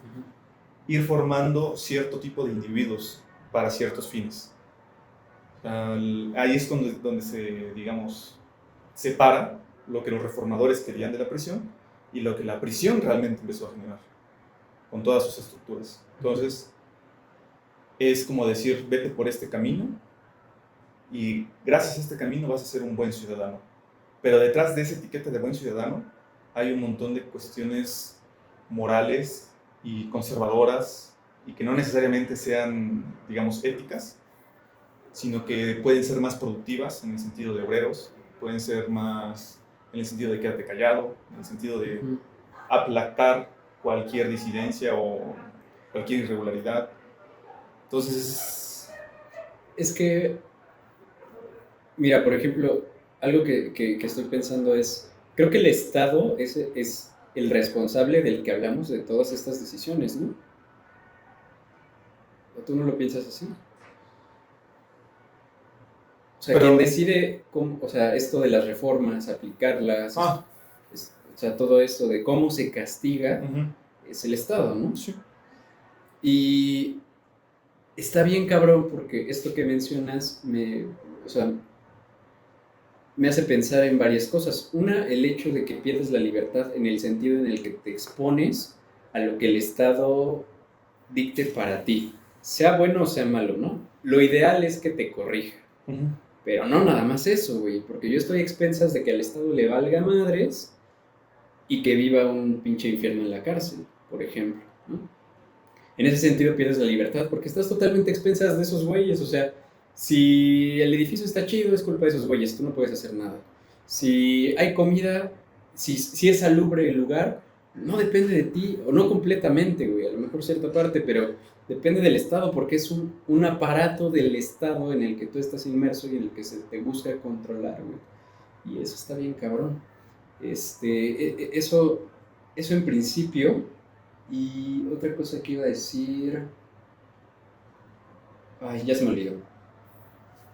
Speaker 2: ir formando cierto tipo de individuos para ciertos fines. Ahí es donde se, digamos, separa lo que los reformadores querían de la prisión y lo que la prisión realmente empezó a generar, con todas sus estructuras. Entonces, es como decir, vete por este camino y gracias a este camino vas a ser un buen ciudadano. Pero detrás de esa etiqueta de buen ciudadano hay un montón de cuestiones morales y conservadoras y que no necesariamente sean, digamos, éticas, sino que pueden ser más productivas en el sentido de obreros, pueden ser más en el sentido de quédate callado, en el sentido de aplacar cualquier disidencia o cualquier irregularidad. Entonces,
Speaker 1: Es que, mira, por ejemplo, algo que estoy pensando es, creo que el Estado es el responsable del que hablamos de todas estas decisiones, ¿no? ¿O tú no lo piensas así? O sea,
Speaker 2: pero,
Speaker 1: quien decide cómo, o sea, esto de las reformas, aplicarlas, o sea, todo esto de cómo se castiga, es el Estado, ¿no?
Speaker 2: Sí.
Speaker 1: Y está bien cabrón porque esto que mencionas o sea, me hace pensar en varias cosas. Una, el hecho de que pierdes la libertad en el sentido en el que te expones a lo que el Estado dicte para ti, sea bueno o sea malo, ¿no? Lo ideal es que te corrija. Pero no nada más eso, güey, porque yo estoy a expensas de que al Estado le valga madres y que viva un pinche infierno en la cárcel, por ejemplo, ¿no? En ese sentido pierdes la libertad porque estás totalmente a expensas de esos güeyes, o sea, si el edificio está chido es culpa de esos güeyes, tú no puedes hacer nada. Si hay comida, si es salubre el lugar, no depende de ti, o no completamente, güey, a lo mejor cierta parte, pero depende del Estado porque es un aparato del Estado en el que tú estás inmerso y en el que se te busca controlar, güey. Y eso está bien cabrón. Eso en principio. Y otra cosa que iba a decir... Ay, ya se me olvidó.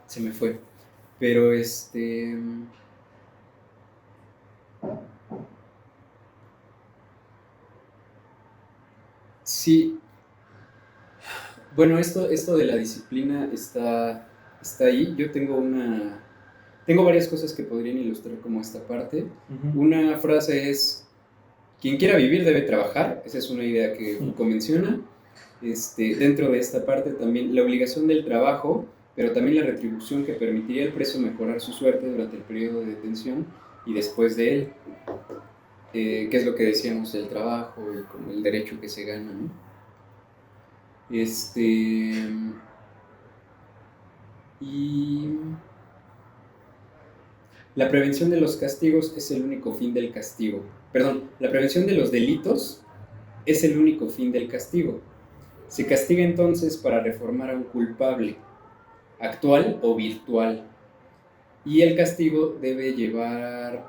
Speaker 1: Se me fue. Pero sí. Bueno, esto de la disciplina está ahí. Yo tengo varias cosas que podrían ilustrar como esta parte. Una frase es, quien quiera vivir debe trabajar. Esa es una idea que Foucault menciona. Dentro de esta parte también la obligación del trabajo, pero también la retribución que permitiría al preso mejorar su suerte durante el periodo de detención y después de él. ¿Qué es lo que decíamos del trabajo y como el derecho que se gana, ¿no? Y la prevención de los castigos es el único fin del castigo. Perdón, la prevención de los delitos es el único fin del castigo. Se castiga entonces para reformar a un culpable, actual o virtual. Y el castigo debe llevar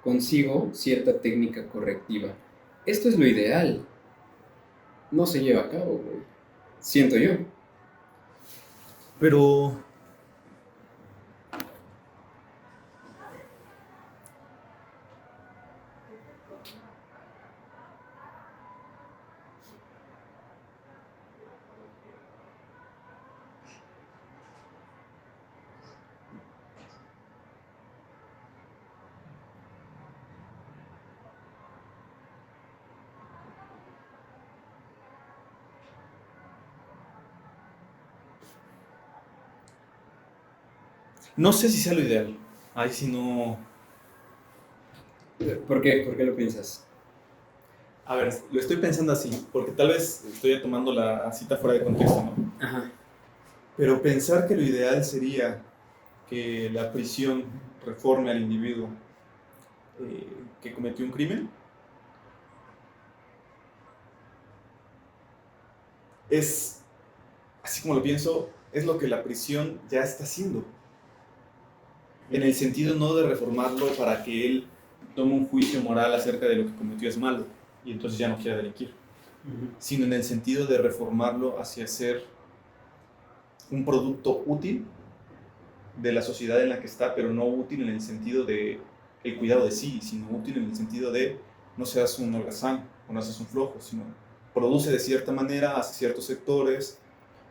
Speaker 1: consigo cierta técnica correctiva. Esto es lo ideal. No se lleva a cabo, güey. Siento yo.
Speaker 2: Pero no sé si sea lo ideal. Ahí sí no.
Speaker 1: ¿Por qué? ¿Por qué lo piensas?
Speaker 2: A ver, lo estoy pensando así, porque tal vez estoy tomando la cita fuera de contexto, ¿no?
Speaker 1: Ajá.
Speaker 2: Pero pensar que lo ideal sería que la prisión reforme al individuo que cometió un crimen es, así como lo pienso, es lo que la prisión ya está haciendo. En el sentido no de reformarlo para que él tome un juicio moral acerca de lo que cometió es malo y entonces ya no quiera delinquir, sino en el sentido de reformarlo hacia ser un producto útil de la sociedad en la que está, pero no útil en el sentido de el cuidado de sí, sino útil en el sentido de no seas un holgazán o no seas un flojo, sino produce de cierta manera hacia ciertos sectores,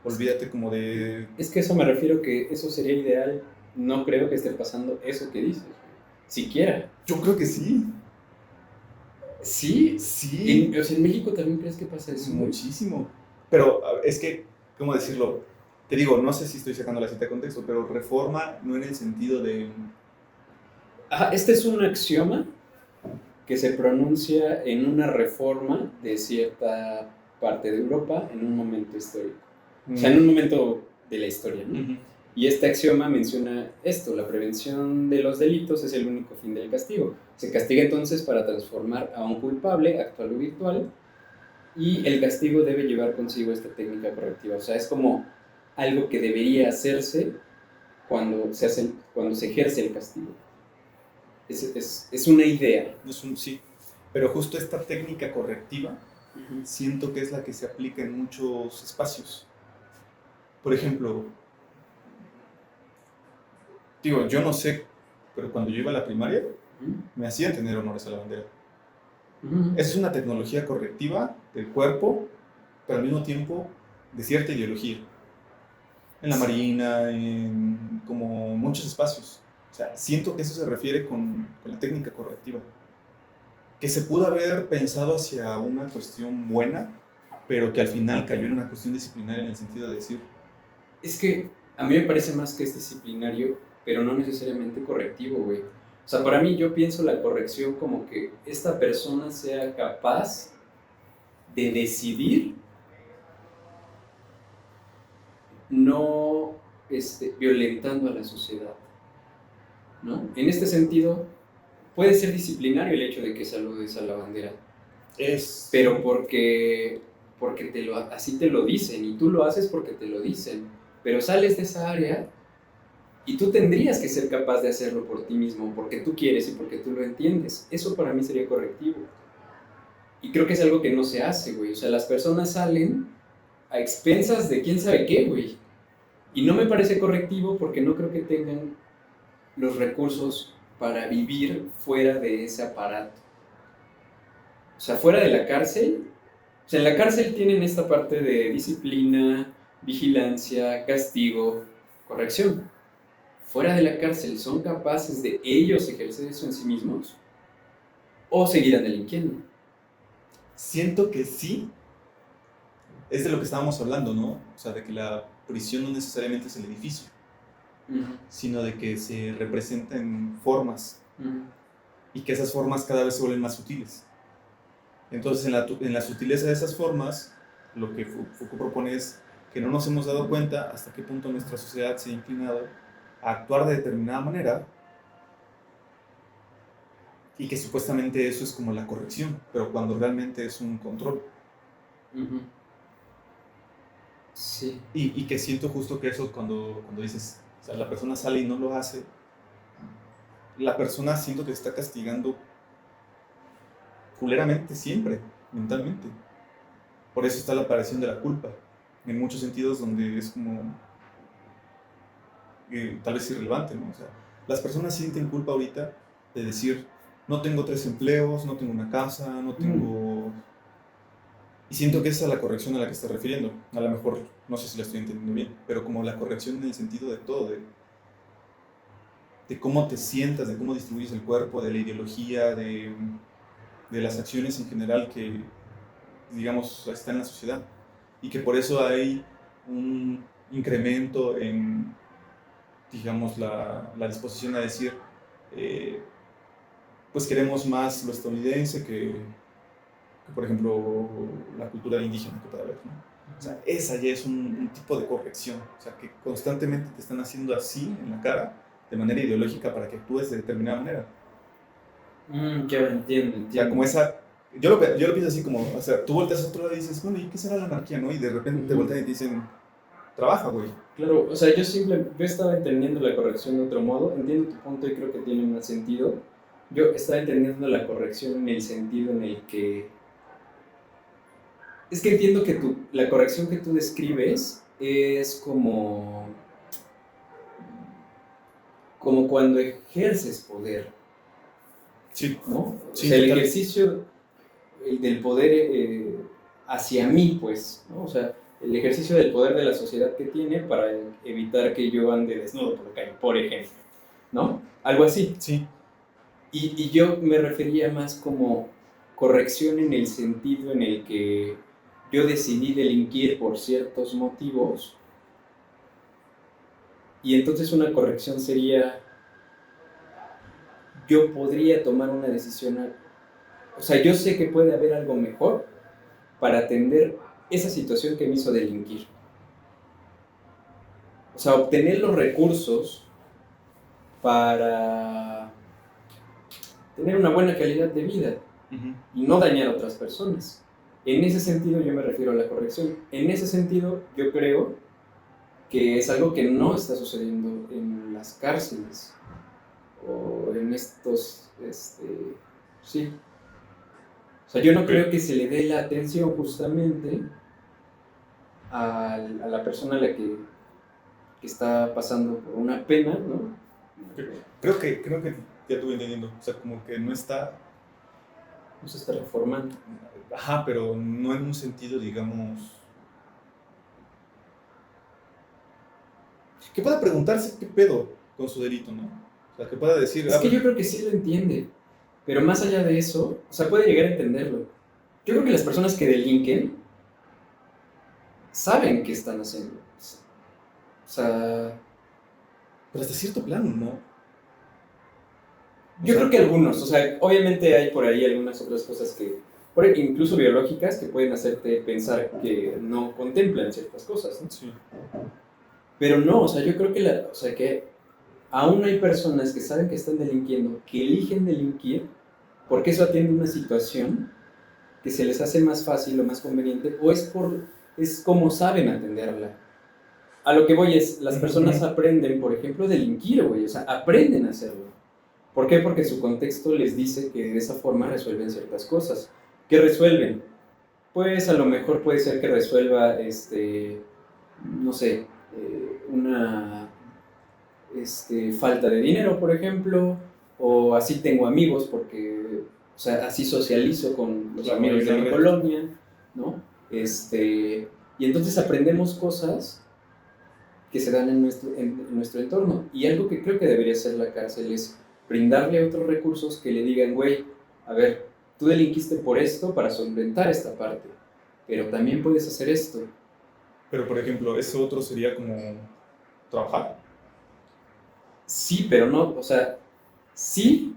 Speaker 2: olvídate como de...
Speaker 1: Es que eso me refiero que eso sería ideal. No creo que esté pasando eso que dices. Siquiera.
Speaker 2: Yo creo que sí.
Speaker 1: Sí.
Speaker 2: Sí.
Speaker 1: O sea, ¿en México también crees que pasa eso?
Speaker 2: Muchísimo. Pero es que, ¿cómo decirlo? Te digo, no sé si estoy sacando la cita de contexto, pero reforma no en el sentido de...
Speaker 1: Ajá, este es un axioma que se pronuncia en una reforma de cierta parte de Europa en un momento histórico. O sea, en un momento de la historia, ¿no? Y este axioma menciona esto: la prevención de los delitos es el único fin del castigo. Se castiga entonces para transformar a un culpable, actual o virtual, y el castigo debe llevar consigo esta técnica correctiva. O sea, es como algo que debería hacerse cuando se ejerce el castigo. Es una idea.
Speaker 2: Sí, pero justo esta técnica correctiva siento que es la que se aplica en muchos espacios. Por ejemplo, digo, yo no sé, pero cuando yo iba a la primaria me hacían tener honores a la bandera. Es una tecnología correctiva del cuerpo, pero al mismo tiempo de cierta ideología. En la marina, en como muchos espacios. O sea, siento que eso se refiere con la técnica correctiva. Que se pudo haber pensado hacia una cuestión buena, pero que al final cayó en una cuestión disciplinaria en el sentido de decir...
Speaker 1: Es que a mí me parece más que es disciplinario, pero no necesariamente correctivo, güey. O sea, para mí yo pienso la corrección como que esta persona sea capaz de decidir no violentando a la sociedad, ¿no? En este sentido, puede ser disciplinario el hecho de que saludes a la bandera, pero porque así te lo dicen, y tú lo haces porque te lo dicen, pero sales de esa área y tú tendrías que ser capaz de hacerlo por ti mismo, porque tú quieres y porque tú lo entiendes. Eso para mí sería correctivo. Y creo que es algo que no se hace, güey. O sea, las personas salen a expensas de quién sabe qué, güey. Y no me parece correctivo porque no creo que tengan los recursos para vivir fuera de ese aparato. O sea, fuera de la cárcel. O sea, en la cárcel tienen esta parte de disciplina, vigilancia, castigo, corrección. Fuera de la cárcel, ¿son capaces de ellos ejercer eso en sí mismos? ¿O seguirán delinquiendo?
Speaker 2: Siento que sí, es de lo que estábamos hablando, ¿no? O sea, de que la prisión no necesariamente es el edificio, sino de que se representa en formas y que esas formas cada vez se vuelven más sutiles. Entonces, en la sutileza de esas formas, lo que Foucault propone es que no nos hemos dado cuenta hasta qué punto nuestra sociedad se ha inclinado a actuar de determinada manera y que supuestamente eso es como la corrección, pero cuando realmente es un control.
Speaker 1: Ujú. Sí.
Speaker 2: Y que siento justo que eso cuando dices, o sea, la persona sale y no lo hace, la persona siento que está castigando culeramente siempre, mentalmente. Por eso está la aparición de la culpa, en muchos sentidos donde es como tal vez irrelevante, ¿no? O sea, las personas sienten culpa ahorita de decir, no tengo 3 empleos, no tengo una casa, no tengo... Y siento que esa es la corrección a la que estás refiriendo. A lo mejor, no sé si la estoy entendiendo bien, pero como la corrección en el sentido de todo, de cómo te sientas, de cómo distribuyes el cuerpo, de la ideología, de las acciones en general que, digamos, está en la sociedad. Y que por eso hay un incremento en, digamos, la disposición a decir, pues queremos más lo estadounidense que, por ejemplo, la cultura indígena que pueda haber, ¿no? O sea, esa ya es un tipo de corrección, o sea, que constantemente te están haciendo así en la cara, de manera ideológica, para que actúes de determinada manera.
Speaker 1: Ya entiendo.
Speaker 2: O sea, como esa... yo lo pienso así como, o sea, tú volteas a otro lado y dices, bueno, ¿y qué será la anarquía, no? Y de repente te voltean y te dicen, trabaja, güey.
Speaker 1: Claro, o sea, yo estaba entendiendo la corrección de otro modo, entiendo tu punto y creo que tiene más sentido. Yo estaba entendiendo la corrección en el sentido en el que... Es que entiendo que la corrección que tú describes es como cuando ejerces poder,
Speaker 2: Sí,
Speaker 1: ¿no?
Speaker 2: sí,
Speaker 1: O sea, el
Speaker 2: total.
Speaker 1: ejercicio del poder hacia mí, pues, ¿no? O sea, el ejercicio del poder de la sociedad que tiene para evitar que yo ande desnudo por la calle, por ejemplo, ¿no? Algo así.
Speaker 2: Sí.
Speaker 1: Y yo me refería más como corrección en el sentido en el que yo decidí delinquir por ciertos motivos y entonces una corrección sería, yo podría tomar una decisión, o sea, yo sé que puede haber algo mejor para atender esa situación que me hizo delinquir. O sea, obtener los recursos para tener una buena calidad de vida y no dañar a otras personas. En ese sentido yo me refiero a la corrección. En ese sentido yo creo que es algo que no está sucediendo en las cárceles o en estos, sí. O sea, yo no creo que se le dé la atención justamente a la persona a la que está pasando por una pena, ¿no?
Speaker 2: Creo que ya estuve entendiendo. O sea, como que no se
Speaker 1: está reformando.
Speaker 2: Ajá, pero no en un sentido, digamos... Que pueda preguntarse qué pedo con su delito, ¿no? O sea, que pueda decir...
Speaker 1: Es que yo creo que sí lo entiende, pero más allá de eso, o sea, puede llegar a entenderlo. Yo creo que las personas que delinquen saben qué están haciendo. O sea...
Speaker 2: Pero hasta cierto plano, ¿no?
Speaker 1: Yo creo que algunos, o sea, obviamente hay por ahí algunas otras cosas que, incluso biológicas, que pueden hacerte pensar que no contemplan ciertas cosas, ¿no?
Speaker 2: Sí.
Speaker 1: Pero no, o sea, yo creo que aún hay personas que saben que están delinquiendo, que eligen delinquir, porque eso atiende una situación que se les hace más fácil o más conveniente, o es como saben atenderla. A lo que voy es, las personas aprenden, por ejemplo, a delinquir, güey, o sea, aprenden a hacerlo. ¿Por qué? Porque su contexto les dice que de esa forma resuelven ciertas cosas. ¿Qué resuelven? Pues a lo mejor puede ser que resuelva, no sé, una falta de dinero, por ejemplo, o así tengo amigos porque, o sea, así socializo con los amigos de mi colonia, ¿no? Y entonces aprendemos cosas que se dan en nuestro entorno. Y algo que creo que debería ser la cárcel es brindarle otros recursos que le digan, güey, a ver, tú delinquiste por esto para solventar esta parte, pero también puedes hacer esto.
Speaker 2: Pero, por ejemplo, eso otro sería como trabajar.
Speaker 1: Sí, pero no, o sea, sí,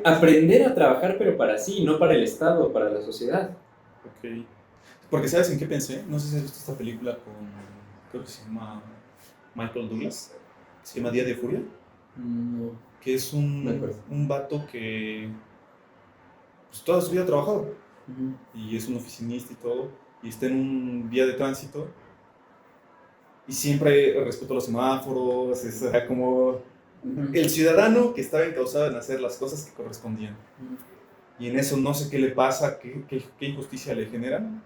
Speaker 1: aprender a trabajar, pero para sí, no para el Estado, para la sociedad.
Speaker 2: Ok. Porque ¿sabes en qué pensé? No sé si has visto esta película con, creo que se llama Michael Douglas, se llama Día de Furia,
Speaker 1: No,
Speaker 2: que es
Speaker 1: me acuerdo.
Speaker 2: un vato que pues, toda su vida ha trabajado
Speaker 1: Ujú.
Speaker 2: y es un oficinista y todo, y está en un día de tránsito y siempre respetó los semáforos, es como
Speaker 1: Ujú.
Speaker 2: el ciudadano que estaba encausado en hacer las cosas que correspondían.
Speaker 1: Ujú.
Speaker 2: Y en eso no sé qué le pasa, qué injusticia le generan.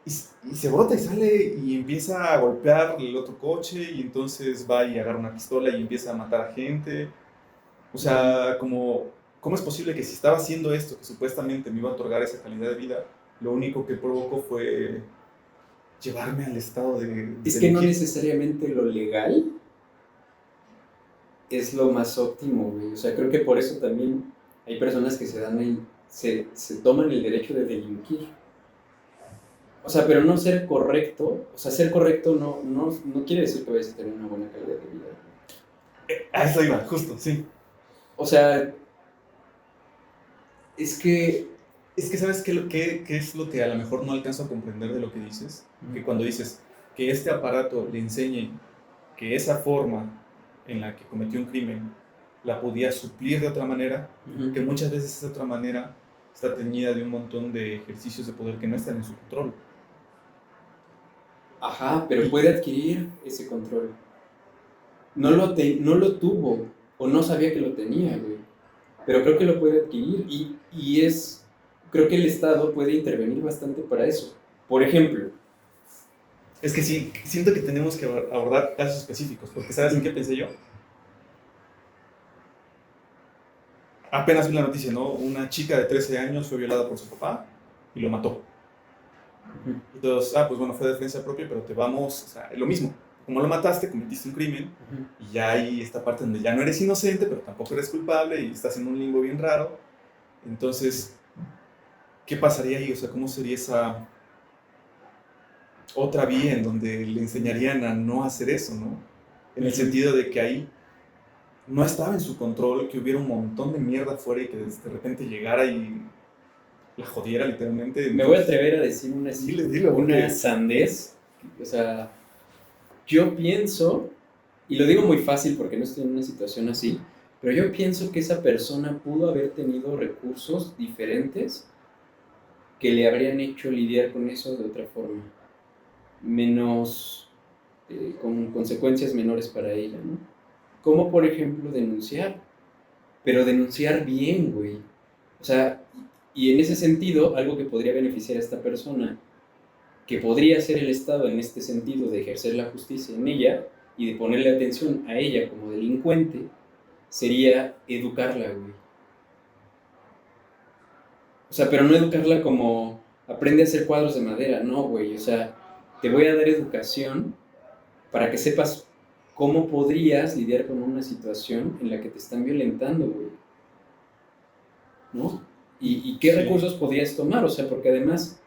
Speaker 2: Y se brota y sale y empieza a golpear el otro coche y entonces va y agarra una pistola y empieza a matar a gente. O sea, ¿cómo es posible que si estaba haciendo esto que supuestamente me iba a otorgar esa calidad de vida, lo único que provocó fue llevarme al estado de
Speaker 1: Es que no
Speaker 2: delinquir?
Speaker 1: necesariamente lo legal es lo más óptimo, güey. O sea, creo que por eso también hay personas que se toman el derecho de delinquir. O sea, pero no ser correcto, o sea, ser correcto no quiere decir que vayas a tener una buena calidad de vida.
Speaker 2: A eso iba, justo, sí.
Speaker 1: O sea, es que...
Speaker 2: Es que ¿sabes qué es lo que a lo mejor no alcanzo a comprender de lo que dices? Que cuando dices que este aparato le enseñe que esa forma en la que cometió un crimen la podía suplir de otra manera, que muchas veces esa otra manera está teñida de un montón de ejercicios de poder que no están en su control.
Speaker 1: Ajá, pero puede adquirir ese control. No lo tuvo o no sabía que lo tenía, güey. Pero creo que lo puede adquirir creo que el Estado puede intervenir bastante para eso. Por ejemplo,
Speaker 2: Es que sí, siento que tenemos que abordar casos específicos, porque ¿sabes en qué pensé yo? Apenas vi la noticia, ¿no? Una chica de 13 años fue violada por su papá y lo mató. Entonces, pues bueno, fue defensa propia, pero te vamos, o sea, es lo mismo. Como lo mataste, cometiste un crimen, y ya hay esta parte donde ya no eres inocente, pero tampoco eres culpable y estás en un limbo bien raro. Entonces, ¿qué pasaría ahí? O sea, ¿cómo sería esa otra vía en donde le enseñarían a no hacer eso, ¿no? En el sentido de que ahí no estaba en su control, que hubiera un montón de mierda afuera y que de repente llegara y la jodiera literalmente. Entonces,
Speaker 1: me voy a atrever a decir una sandez. O sea, yo pienso, y lo digo muy fácil porque no estoy en una situación así, pero yo pienso que esa persona pudo haber tenido recursos diferentes que le habrían hecho lidiar con eso de otra forma, menos, con consecuencias menores para ella, ¿no? Como por ejemplo denunciar, pero denunciar bien, güey. O sea, y en ese sentido, algo que podría beneficiar a esta persona, que podría ser el Estado en este sentido de ejercer la justicia en ella y de ponerle atención a ella como delincuente, sería educarla, güey. O sea, pero no educarla como aprende a hacer cuadros de madera, no, güey. O sea, te voy a dar educación para que sepas cómo podrías lidiar con una situación en la que te están violentando, güey. ¿No? ¿Y qué recursos podrías tomar? O sea, porque además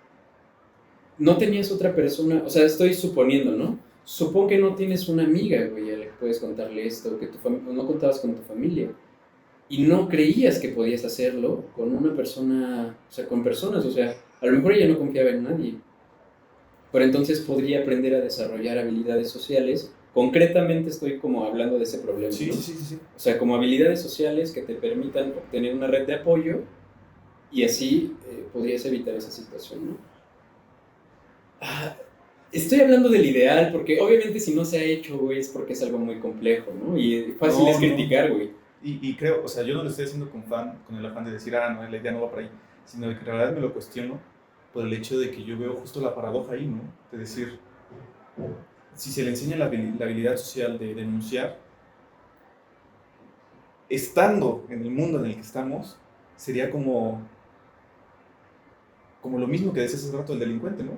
Speaker 1: no tenías otra persona, o sea, estoy suponiendo, ¿no? Supón que no tienes una amiga, güey, a la que puedes contarle esto, que no contabas con tu familia. Y no creías que podías hacerlo con una persona, o sea, con personas, o sea, a lo mejor ella no confiaba en nadie. Pero entonces podría aprender a desarrollar habilidades sociales. Concretamente estoy como hablando de ese problema,
Speaker 2: sí,
Speaker 1: ¿no?
Speaker 2: sí.
Speaker 1: O sea, como habilidades sociales que te permitan obtener una red de apoyo y así podrías evitar esa situación, ¿no? Estoy hablando del ideal porque obviamente si no se ha hecho, güey, es porque es algo muy complejo, ¿no? Y fácil es criticar, güey.
Speaker 2: Y creo, o sea, yo no lo estoy haciendo con el afán de decir, no, la idea no va por ahí, sino de que en realidad me lo cuestiono por el hecho de que yo veo justo la paradoja ahí, ¿no? De decir, si se le enseña la habilidad social de denunciar, estando en el mundo en el que estamos, sería como lo mismo que decías hace rato del delincuente, ¿no?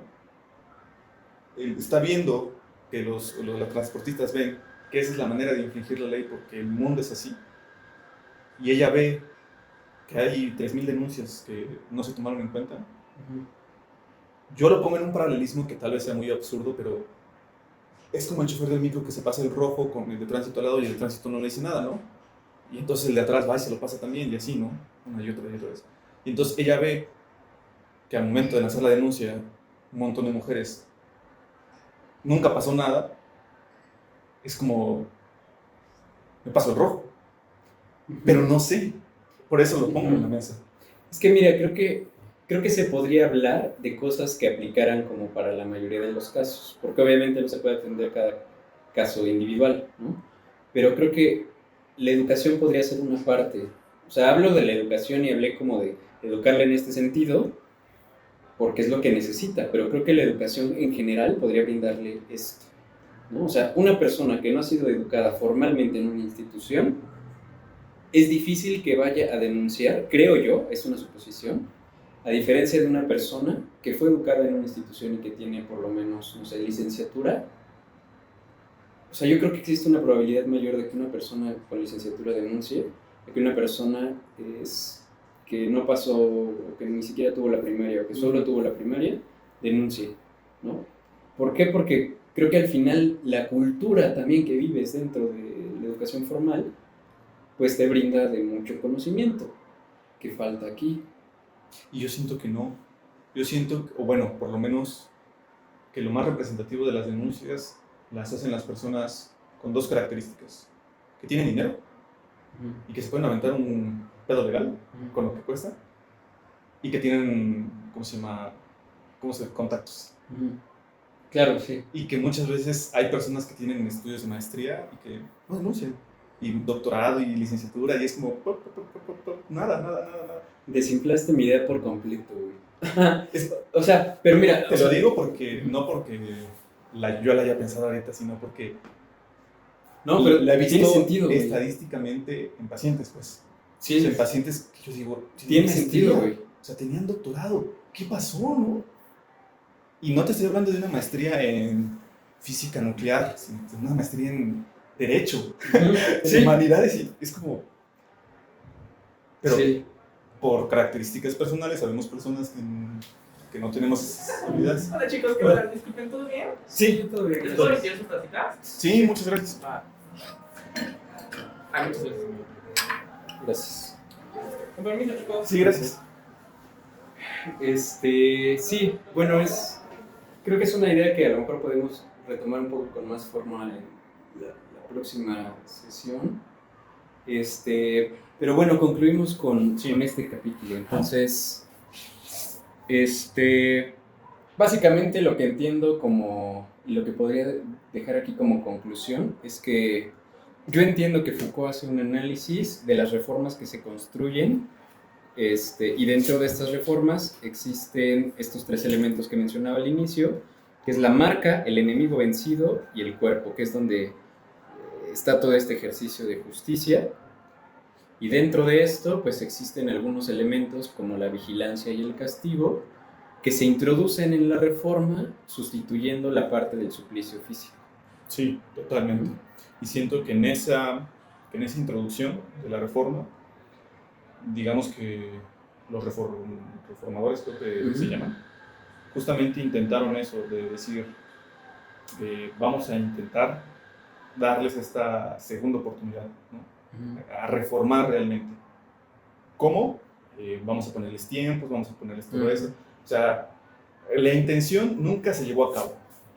Speaker 2: Él está viendo que los transportistas ven que esa es la manera de infringir la ley porque el mundo es así, y ella ve que hay 3.000 denuncias que no se tomaron en cuenta. Yo lo pongo en un paralelismo que tal vez sea muy absurdo, pero es como el chofer del micro que se pasa el rojo con el de tránsito al lado y el de tránsito no le dice nada, ¿no? Y entonces el de atrás va y se lo pasa también y así, ¿no? Una y otra vez. Y entonces ella ve que al momento de lanzar la denuncia, un montón de mujeres, nunca pasó nada, es como, me paso el rojo. Pero no sé, por eso lo pongo en la mesa.
Speaker 1: Es que mira, creo que se podría hablar de cosas que aplicaran como para la mayoría de los casos, porque obviamente no se puede atender cada caso individual, ¿no? Pero creo que la educación podría ser una parte. O sea, hablo de la educación y hablé como de educarla en este sentido, porque es lo que necesita, pero creo que la educación en general podría brindarle esto, ¿no? O sea, una persona que no ha sido educada formalmente en una institución, es difícil que vaya a denunciar, creo yo, es una suposición, a diferencia de una persona que fue educada en una institución y que tiene por lo menos, no sé, licenciatura. O sea, yo creo que existe una probabilidad mayor de que una persona con licenciatura denuncie, de que una persona que no pasó, o que ni siquiera tuvo la primaria, o que solo tuvo la primaria, denuncie, ¿no? ¿Por qué? Porque creo que al final la cultura también que vives dentro de la educación formal, pues te brinda de mucho conocimiento, que falta aquí.
Speaker 2: Y yo siento que no. Yo siento, o bueno, por lo menos que lo más representativo de las denuncias las hacen las personas con dos características. Que tienen dinero y que se pueden aventar un pedo legal con lo que cuesta. Y que tienen, ¿cómo se llama? Contactos.
Speaker 1: Claro, sí.
Speaker 2: Y que muchas veces hay personas que tienen estudios de maestría y que no denuncian. Y doctorado y licenciatura y es como nada.
Speaker 1: Desinflaste mi idea por completo, güey. O sea, pero mira...
Speaker 2: Te lo digo porque, no porque yo la haya pensado ahorita, sino porque
Speaker 1: no, pero
Speaker 2: la he visto
Speaker 1: tiene sentido, güey.
Speaker 2: Estadísticamente en pacientes, pues.
Speaker 1: Sí.
Speaker 2: O sea, en pacientes que yo digo,
Speaker 1: tiene sentido, güey.
Speaker 2: O sea, tenían doctorado. ¿Qué pasó, no? Y no te estoy hablando de una maestría en física nuclear, sino de una maestría en derecho, en humanidades, y es como... Pero por características personales, sabemos personas que no tenemos esas habilidades.
Speaker 3: Hola chicos, ¿qué tal? Disculpen, ¿todo bien?
Speaker 2: Sí,
Speaker 3: todo bien. ¿Les puedo retirar sus platicadas?
Speaker 2: Sí, muchas gracias.
Speaker 3: Muchas gracias.
Speaker 1: Gracias.
Speaker 3: Con permiso, chicos.
Speaker 2: Sí, gracias.
Speaker 1: Sí, bueno, creo que es una idea que a lo mejor podemos retomar un poco con más forma en la próxima sesión. Pero bueno, concluimos con este capítulo. Entonces, básicamente lo que entiendo y lo que podría dejar aquí como conclusión es que yo entiendo que Foucault hace un análisis de las reformas que se construyen, y dentro de estas reformas existen estos tres elementos que mencionaba al inicio, que es la marca, el enemigo vencido y el cuerpo, que es donde está todo este ejercicio de justicia. Y dentro de esto, pues existen algunos elementos como la vigilancia y el castigo, que se introducen en la reforma sustituyendo la parte del suplicio físico.
Speaker 2: Sí, totalmente. Y siento que en esa introducción de la reforma, digamos que los reformadores, creo que se llaman, justamente intentaron eso, de decir, vamos a intentar darles esta segunda oportunidad, ¿no? A reformar realmente. ¿Cómo? Vamos a ponerles tiempos, vamos a ponerles todo eso. O sea, la intención nunca se llevó a cabo.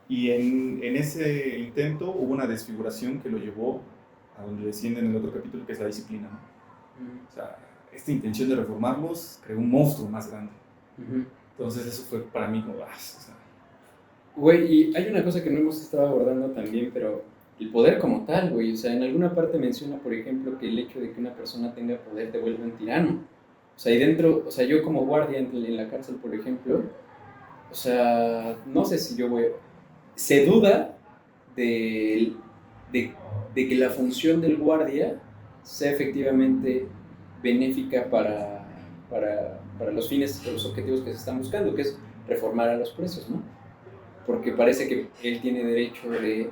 Speaker 2: Y en ese intento hubo una desfiguración que lo llevó a donde desciende en el otro capítulo, que es la disciplina, ¿no? O sea, esta intención de reformarlos creó un monstruo más grande. Entonces eso fue para mí como...
Speaker 1: Güey, y hay una cosa que no hemos estado abordando también, pero el poder como tal, güey. O sea, en alguna parte menciona, por ejemplo, que el hecho de que una persona tenga poder te vuelve un tirano. O sea, y dentro, o sea, yo como guardia en la cárcel, por ejemplo, o sea, no sé si yo voy... Se duda de que la función del guardia sea efectivamente benéfica para los fines o los objetivos que se están buscando, que es reformar a los presos, ¿no? Porque parece que él tiene derecho de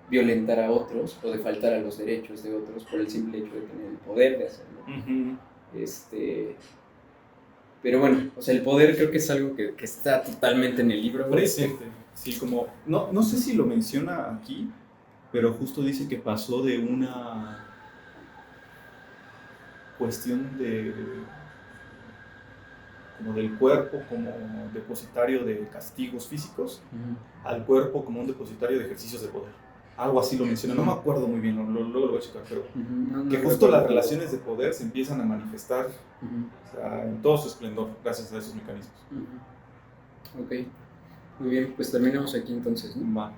Speaker 1: violentar a otros o de faltar a los derechos de otros por el simple hecho de tener el poder de hacerlo. Pero bueno, o sea, el poder creo que es algo que está totalmente en el libro.
Speaker 2: Presente. Sí, como, no sé si lo menciona aquí, pero justo dice que pasó de una cuestión de como del cuerpo como depositario de castigos físicos al cuerpo como un depositario de ejercicios de poder. Algo así lo menciona, no me acuerdo muy bien, luego lo voy a checar, pero que justo las relaciones de poder se empiezan a manifestar o sea, en todo su esplendor gracias a esos mecanismos.
Speaker 1: Ok, muy bien, pues terminamos aquí entonces, ¿no?
Speaker 2: Va.